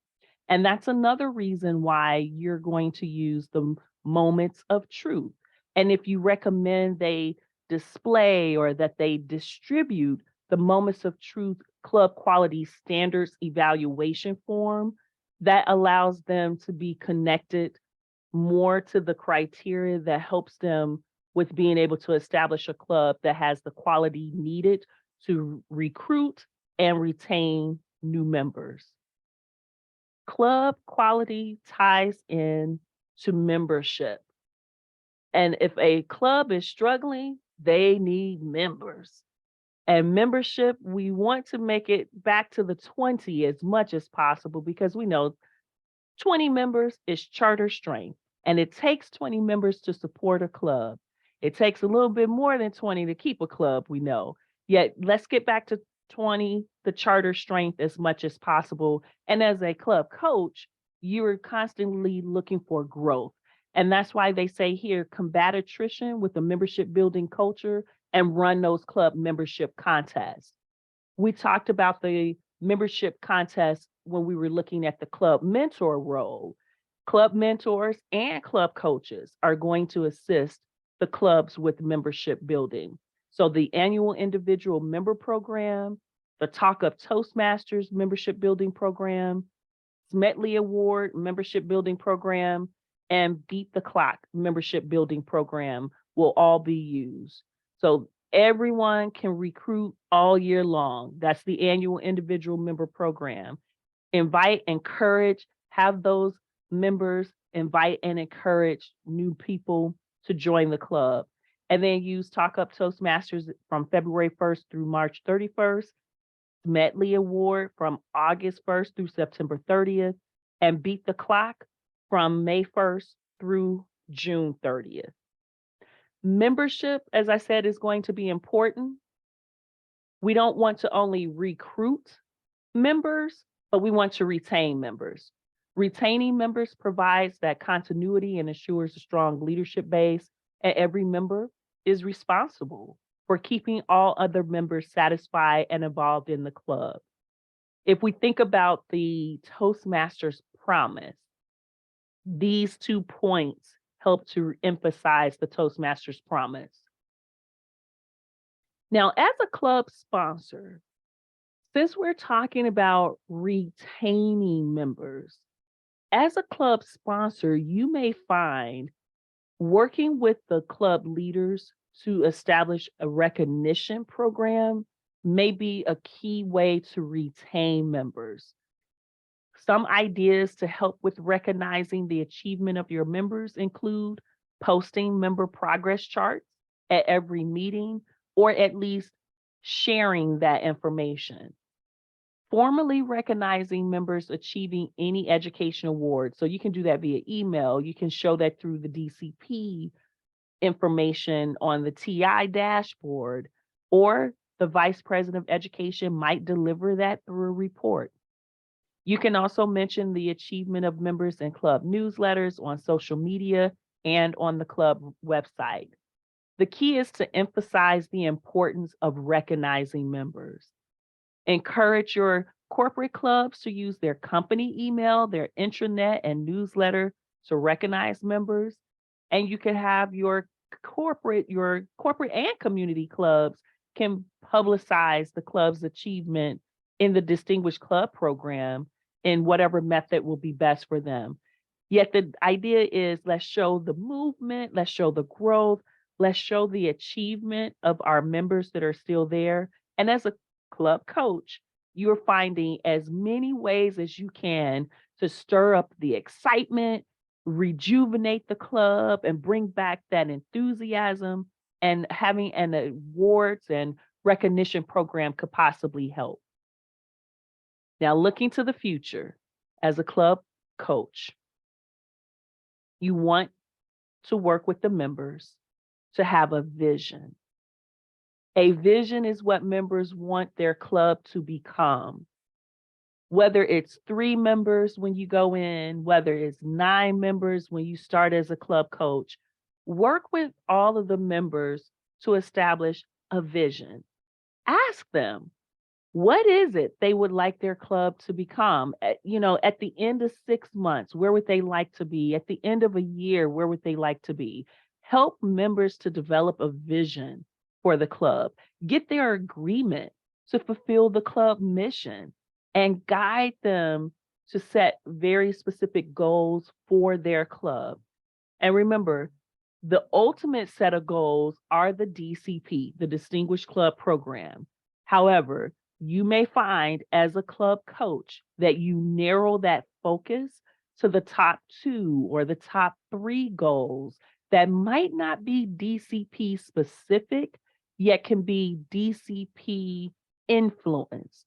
And that's another reason why you're going to use the moments of truth. And if you recommend they display or that they distribute the moments of truth club quality standards evaluation form, that allows them to be connected more to the criteria that helps them with being able to establish a club that has the quality needed to recruit and retain new members. Club quality ties in to membership. And if a club is struggling, they need members. And membership, we want to make it back to the 20 as much as possible because we know 20 members is charter strength. And it takes 20 members to support a club. It takes a little bit more than 20 to keep a club, we know. Yet let's get back to 20, the charter strength as much as possible. And as a club coach, you're constantly looking for growth. And that's why they say here, combat attrition with a membership building culture and run those club membership contests. We talked about the membership contest when we were looking at the club mentor role. Club mentors and club coaches are going to assist the clubs with membership building. So the annual individual member program, the Talk of Toastmasters membership building program, Smetley Award membership building program, and Beat the Clock membership building program will all be used. So everyone can recruit all year long. That's the annual individual member program. Invite, encourage, have those members invite and encourage new people to join the club. And then use Talk Up Toastmasters from February 1st through March 31st, Medley Award from August 1st through September 30th, and Beat the Clock from May 1st through June 30th. Membership, as I said, is going to be important. We don't want to only recruit members, but we want to retain members. Retaining members provides that continuity and assures a strong leadership base, and every member is responsible for keeping all other members satisfied and involved in the club. If we think about the Toastmasters Promise, these 2 points help to emphasize the Toastmasters Promise. Now, as a club sponsor, since we're talking about retaining members, as a club sponsor, you may find working with the club leaders to establish a recognition program may be a key way to retain members. Some ideas to help with recognizing the achievement of your members include posting member progress charts at every meeting, or at least sharing that information. Formally recognizing members achieving any education award. So you can do that via email. You can show that through the DCP information on the TI dashboard, or the Vice President of Education might deliver that through a report. You can also mention the achievement of members in club newsletters, on social media, and on the club website. The key is to emphasize the importance of recognizing members. Encourage your corporate clubs to use their company email, their intranet, and newsletter to recognize members. And you can have your corporate and community clubs can publicize the club's achievement in the Distinguished Club program in whatever method will be best for them. Yet the idea is, let's show the movement, let's show the growth, let's show the achievement of our members that are still there. And as a club coach, you're finding as many ways as you can to stir up the excitement rejuvenate the club and bring back that enthusiasm, and having an awards and recognition program could possibly help. Now, looking to the future as a club coach, you want to work with the members to have a vision. A vision is what members want their club to become. Whether it's 3 members when you go in, whether it's 9 members when you start as a club coach, work with all of the members to establish a vision. Ask them, what is it they would like their club to become? At the end of 6 months, where would they like to be? At the end of a year, where would they like to be? Help members to develop a vision for the club. Get their agreement to fulfill the club mission and guide them to set very specific goals for their club. And remember, the ultimate set of goals are the DCP, the Distinguished Club Program. However, you may find as a club coach that you narrow that focus to the top 2 or the top 3 goals that might not be DCP specific, yet can be DCP influenced.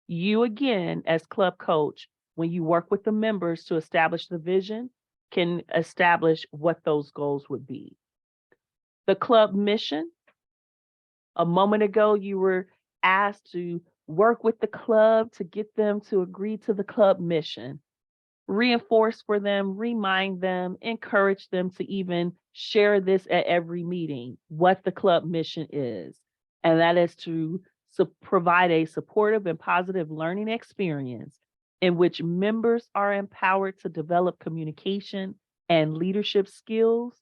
You, again, as club coach, when you work with the members to establish the vision, can establish what those goals would be. The club mission, a moment ago, you were asked to work with the club to get them to agree to the club mission. Reinforce for them, remind them, encourage them to even share this at every meeting, what the club mission is. And that is to provide a supportive and positive learning experience in which members are empowered to develop communication and leadership skills,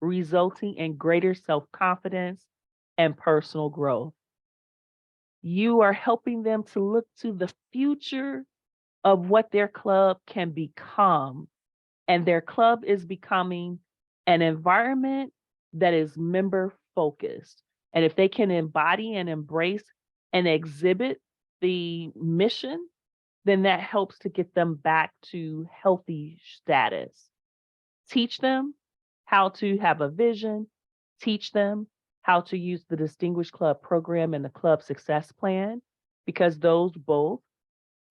resulting in greater self-confidence and personal growth. You are helping them to look to the future of what their club can become. And their club is becoming an environment that is member focused. And if they can embody and embrace and exhibit the mission, then that helps to get them back to healthy status. Teach them how to have a vision, teach them how to use the Distinguished Club Program and the Club Success Plan, because those both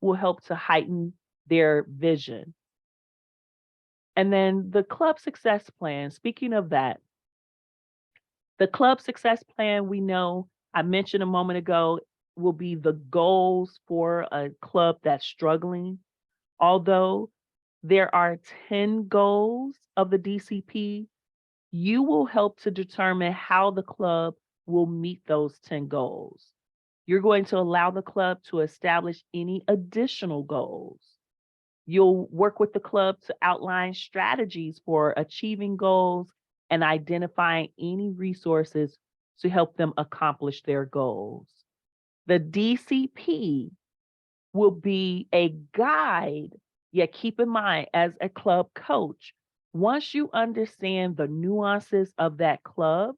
will help to heighten their vision. And then the Club Success Plan, speaking of that, the Club Success Plan, we know, I mentioned a moment ago, will be the goals for a club that's struggling. Although there are 10 goals of the DCP, you will help to determine how the club will meet those 10 goals. You're going to allow the club to establish any additional goals. You'll work with the club to outline strategies for achieving goals and identifying any resources to help them accomplish their goals. The DCP will be a guide, yet keep in mind, as a club coach, once you understand the nuances of that club,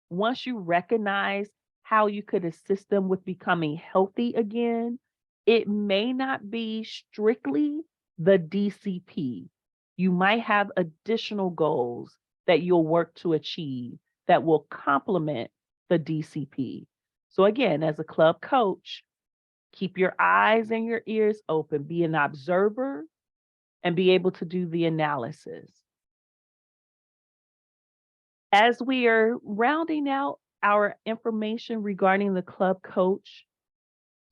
once you recognize how you could assist them with becoming healthy again, it may not be strictly the DCP. You might have additional goals that you'll work to achieve that will complement the DCP. So again, as a club coach, keep your eyes and your ears open, be an observer, and be able to do the analysis. As we are rounding out our information regarding the club coach,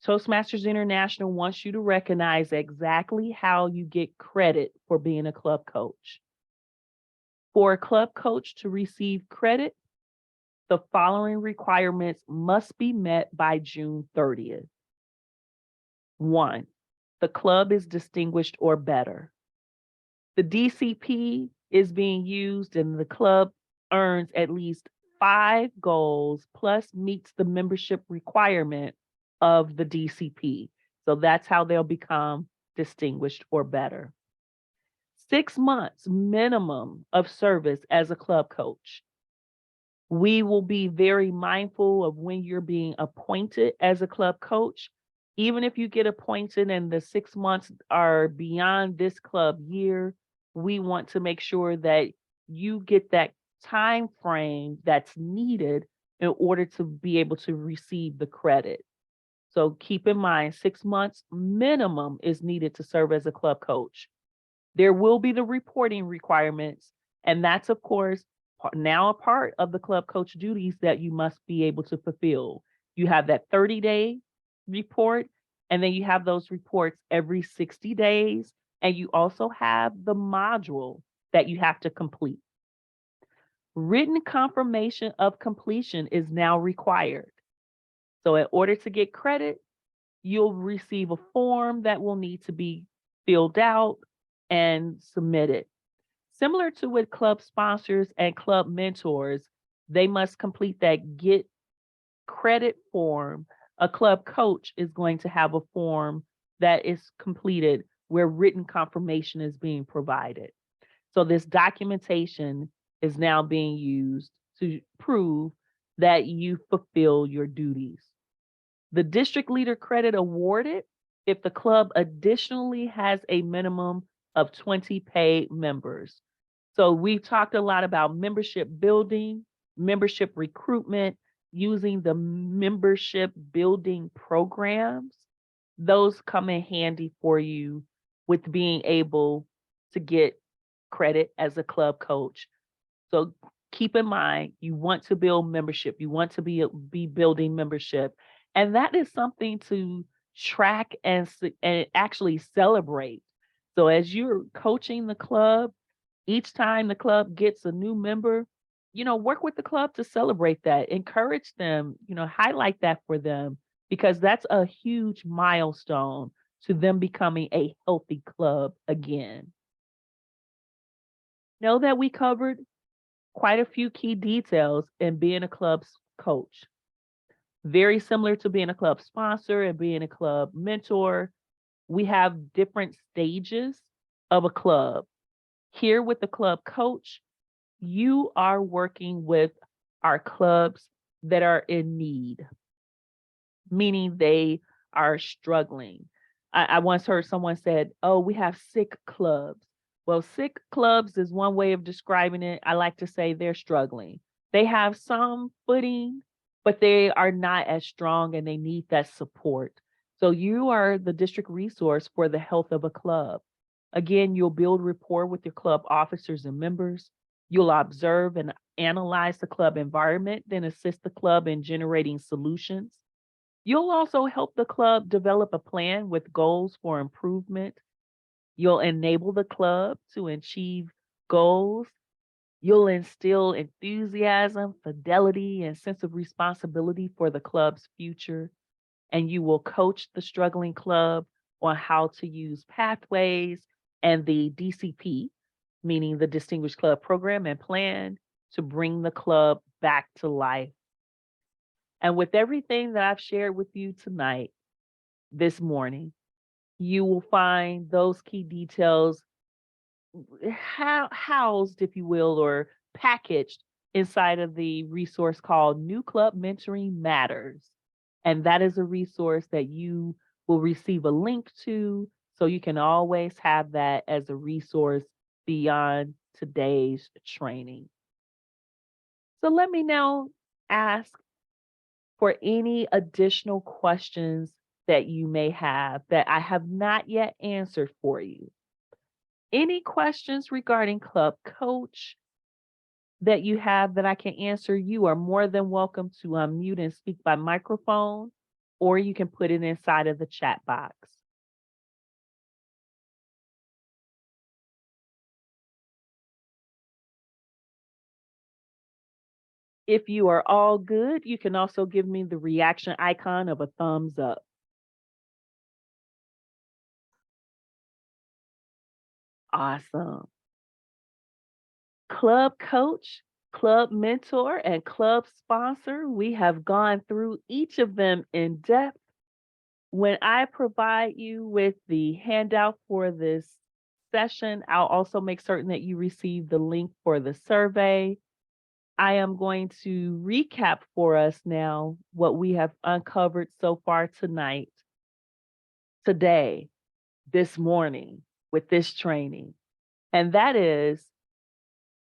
Toastmasters International wants you to recognize exactly how you get credit for being a club coach. For a club coach to receive credit, the following requirements must be met by June 30th. 1, the club is distinguished or better. The DCP is being used and the club earns at least 5 goals plus meets the membership requirement of the DCP. So that's how they'll become distinguished or better. 6 months minimum of service as a club coach. We will be very mindful of when you're being appointed as a club coach. Even if you get appointed and the 6 months are beyond this club year, we want to make sure that you get that time frame that's needed in order to be able to receive the credit. So keep in mind, 6 months minimum is needed to serve as a club coach. There will be the reporting requirements, and that's, of course, now a part of the club coach duties that you must be able to fulfill. You have that 30-day report, and then you have those reports every 60 days, and you also have the module that you have to complete. Written confirmation of completion is now required. So in order to get credit, you'll receive a form that will need to be filled out and submitted. Similar to with club sponsors and club mentors, they must complete that get credit form. A club coach is going to have a form that is completed where written confirmation is being provided. So this documentation is now being used to prove that you fulfill your duties. The district leader credit awarded if the club additionally has a minimum of 20 paid members. So we've talked a lot about membership building, membership recruitment, using the membership building programs. Those come in handy for you with being able to get credit as a club coach. So keep in mind, you want to build membership, you want to be building membership, and that is something to track and actually celebrate. So as you're coaching the club, each time the club gets a new member, work with the club to celebrate that, encourage them, highlight that for them, because that's a huge milestone to them becoming a healthy club again. Know that we covered quite a few key details in being a club coach. Very similar to being a club sponsor and being a club mentor, we have different stages of a club. Here with the club coach, you are working with our clubs that are in need, meaning they are struggling. I once heard someone said, "Oh, we have sick clubs." Well, sick clubs is one way of describing it. I like to say they're struggling. They have some footing, but they are not as strong and they need that support. So you are the district resource for the health of a club. Again, you'll build rapport with your club officers and members. You'll observe and analyze the club environment, then assist the club in generating solutions. You'll also help the club develop a plan with goals for improvement. You'll enable the club to achieve goals. You'll instill enthusiasm, fidelity, and sense of responsibility for the club's future. And you will coach the struggling club on how to use pathways and the DCP, meaning the Distinguished Club Program and Plan, to bring the club back to life. And with everything that I've shared with you tonight, this morning, you will find those key details housed, if you will, or packaged inside of the resource called New Club Mentoring Matters. And that is a resource that you will receive a link to, so you can always have that as a resource beyond today's training. So let me now ask for any additional questions that you may have that I have not yet answered for you. Any questions regarding Club Coach that you have that I can answer, you are more than welcome to unmute and speak by microphone, or you can put it inside of the chat box. If you are all good, you can also give me the reaction icon of a thumbs up. Awesome. Club coach, club mentor, and club sponsor, we have gone through each of them in depth. When I provide you with the handout for this session, I'll also make certain that you receive the link for the survey. I am going to recap for us now what we have uncovered so far tonight, today, this morning, with this training. And that is,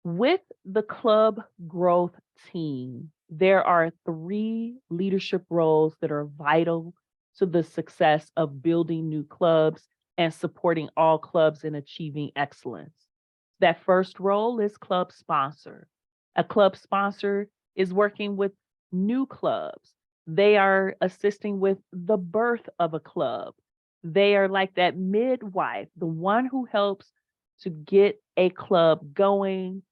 with the club growth team, there are 3 leadership roles that are vital to the success of building new clubs and supporting all clubs in achieving excellence. That first role is club sponsor. A club sponsor is working with new clubs. They are assisting with the birth of a club. They are like that midwife, the one who helps to get a club going,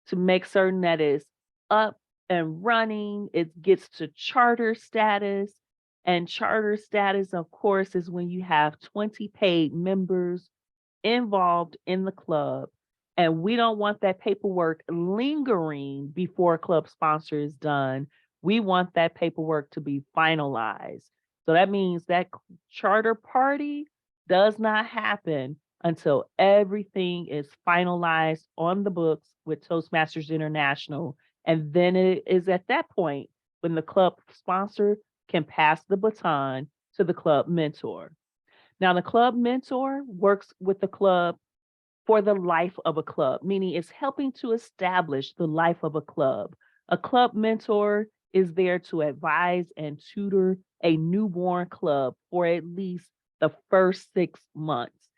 to make certain that it's up and running, it gets to charter status. And charter status, of course, is when you have 20 paid members involved in the club. And we don't want that paperwork lingering before a club sponsor is done. We want that paperwork to be finalized. So that means that charter party does not happen until everything is finalized on the books with Toastmasters International. And then it is at that point when the club sponsor can pass the baton to the club mentor. Now, the club mentor works with the club for the life of a club, meaning it's helping to establish the life of a club. A club mentor is there to advise and tutor a newborn club for at least the first 6 months.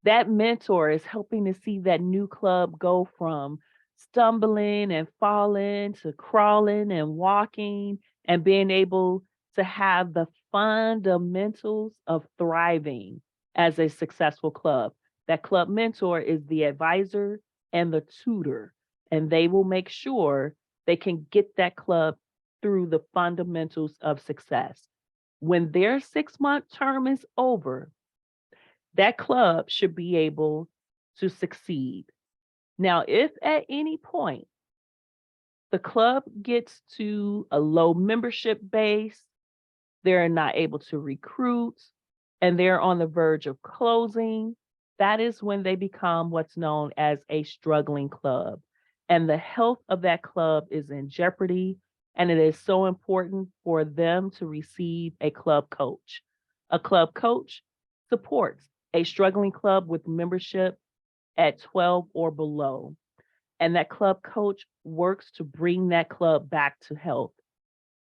That mentor is helping to see that new club go from stumbling and falling to crawling and walking and being able to have the fundamentals of thriving as a successful club. That club mentor is the advisor and the tutor, and they will make sure they can get that club through the fundamentals of success. When their 6-month term is over, that club should be able to succeed. Now, if at any point the club gets to a low membership base, they're not able to recruit, and they're on the verge of closing, that is when they become what's known as a struggling club. And the health of that club is in jeopardy. And it is so important for them to receive a club coach. A club coach supports a struggling club with membership at 12 or below. And that club coach works to bring that club back to health.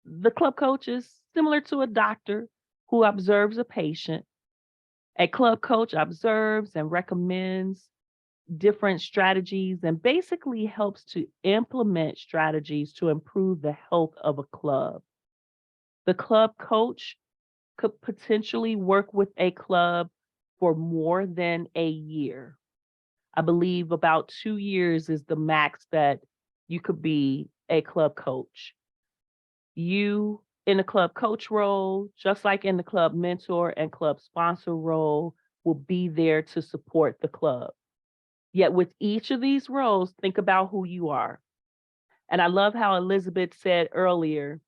The club coach is similar to a doctor who observes a patient. A club coach observes and recommends different strategies and basically helps to implement strategies to improve the health of a club. The club coach could potentially work with a club for more than a year. I believe about 2 years is the max that you could be a club coach. You in the club coach role, just like in the club mentor and club sponsor role, will be there to support the club. Yet with each of these roles, think about who you are. And I love how Elizabeth said earlier,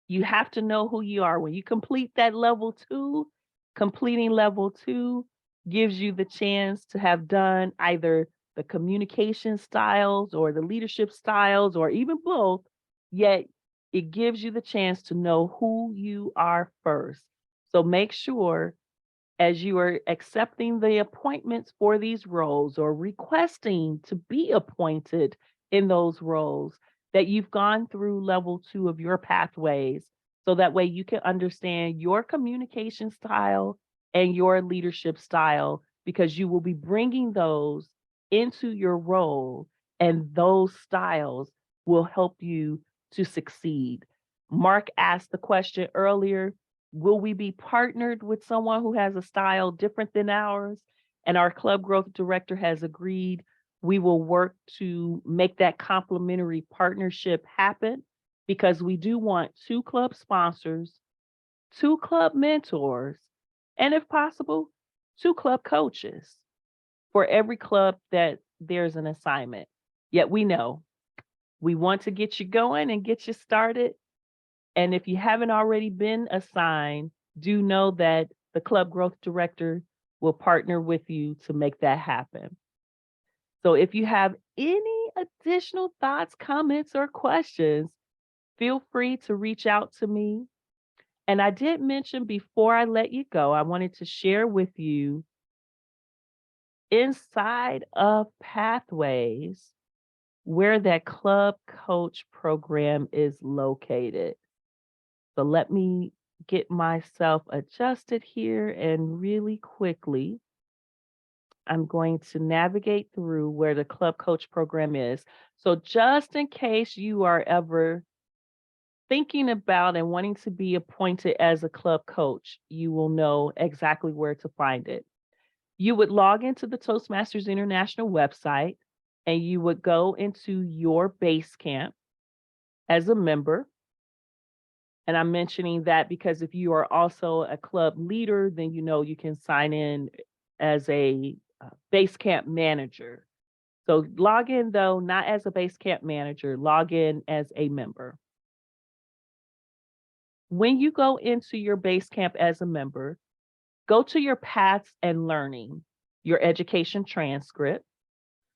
you have to know who you are. When you complete that level 2, completing level 2 gives you the chance to have done either the communication styles or the leadership styles or even both, yet it gives you the chance to know who you are first. So make sure as you are accepting the appointments for these roles or requesting to be appointed in those roles, that you've gone through level 2 of your pathways so that way you can understand your communication style and your leadership style, because you will be bringing those into your role and those styles will help you to succeed. Mark asked the question earlier, will we be partnered with someone who has a style different than ours? And our club growth director has agreed we will work to make that complementary partnership happen, because we do want 2 club sponsors, 2 club mentors, and if possible, 2 club coaches for every club that there's an assignment. Yet we know we want to get you going and get you started. And if you haven't already been assigned, do know that the club growth director will partner with you to make that happen. So if you have any additional thoughts, comments, or questions, feel free to reach out to me. And I did mention before I let you go, I wanted to share with you inside of Pathways where that club coach program is located. So let me get myself adjusted here, and really quickly, I'm going to navigate through where the club coach program is. So just in case you are ever thinking about and wanting to be appointed as a club coach, you will know exactly where to find it. You would log into the Toastmasters International website and you would go into your base camp as a member. And I'm mentioning that because if you are also a club leader, then you know you can sign in as a base camp manager. So log in though, not as a base camp manager, log in as a member. When you go into your base camp as a member, go to your paths and learning, your education transcript.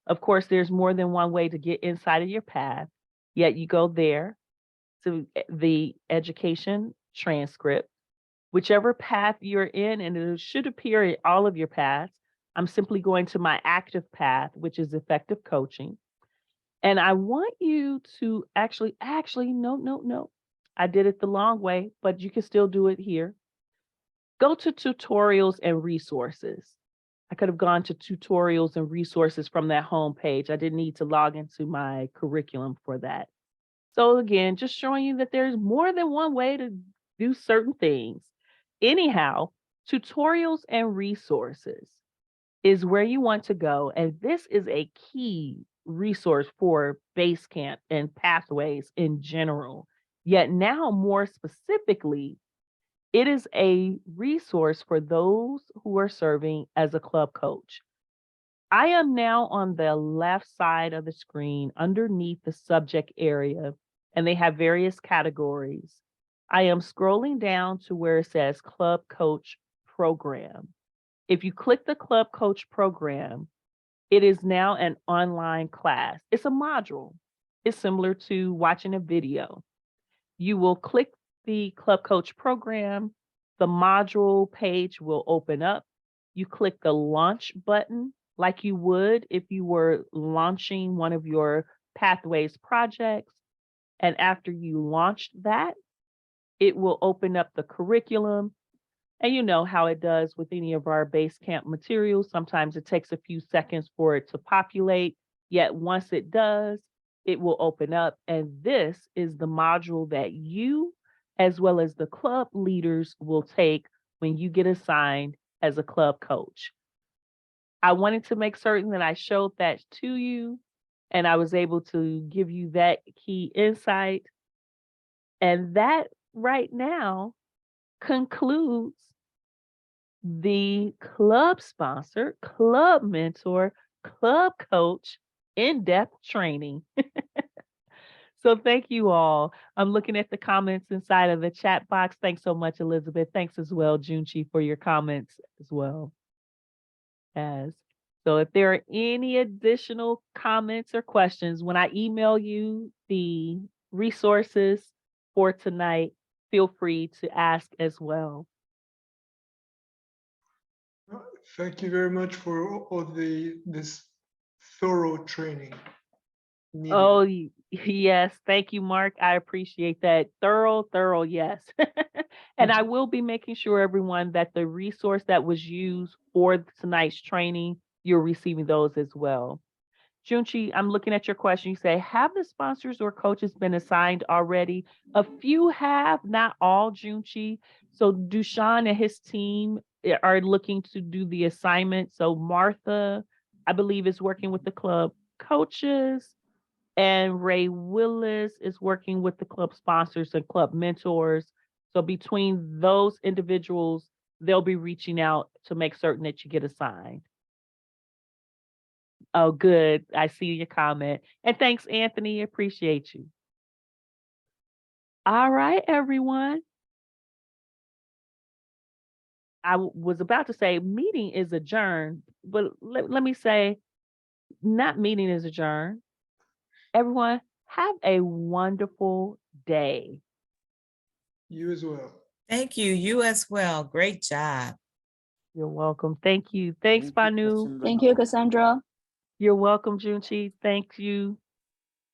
Of course, there's more than one way to get inside of your path, yet you go there to the education transcript, whichever path you're in, and it should appear in all of your paths. I'm simply going to my active path, which is effective coaching. And I want you to actually, no. I did it the long way, but you can still do it here. Go to tutorials and resources. I could have gone to tutorials and resources from that home page. I didn't need to log into my curriculum for that. So again, just showing you that there's more than one way to do certain things. Anyhow, tutorials and resources is where you want to go. And this is a key resource for Basecamp and Pathways in general. Yet now, more specifically, it is a resource for those who are serving as a club coach. I am now on the left side of the screen underneath the subject area, and they have various categories. I am scrolling down to where it says Club Coach Program. If you click the Club Coach Program, it is now an online class. It's a module. It's similar to watching a video. You will click the Club Coach Program. The module page will open up. You click the launch button like you would if you were launching one of your Pathways projects. And after you launched that, it will open up the curriculum. And you know how it does with any of our Basecamp materials. Sometimes it takes a few seconds for it to populate, yet once it does, it will open up. And this is the module that you, as well as the club leaders, will take when you get assigned as a club coach. I wanted to make certain that I showed that to you, and I was able to give you that key insight. And that right now concludes the club sponsor, club mentor, club coach in-depth training. So thank you all. I'm looking at the comments inside of the chat box. Thanks so much, Elizabeth. Thanks as well, Junchi, for your comments as well. So if there are any additional comments or questions, when I email you the resources for tonight, feel free to ask as well. Thank you very much for all this thorough training. Needed. Oh, yes. Thank you, Mark. I appreciate that. Thorough, yes. And I will be making sure, everyone, that the resource that was used for tonight's training, you're receiving those as well. Junchi, I'm looking at your question. You say, have the sponsors or coaches been assigned already? A few have, not all, Junchi. So Dushan and his team are looking to do the assignment. So Martha, I believe, is working with the club coaches. And Ray Willis is working with the club sponsors and club mentors. So between those individuals, they'll be reaching out to make certain that you get assigned. Oh, good. I see your comment. And thanks, Anthony. Appreciate you. All right, everyone. I was about to say meeting is adjourned, but let me say not meeting is adjourned. Everyone, have a wonderful day. You as well. Thank you. You as well. Great job. You're welcome. Thank you. Thanks, Thank you, Banu. Cassandra. Thank you, Cassandra. You're welcome, Junchi. Thank you.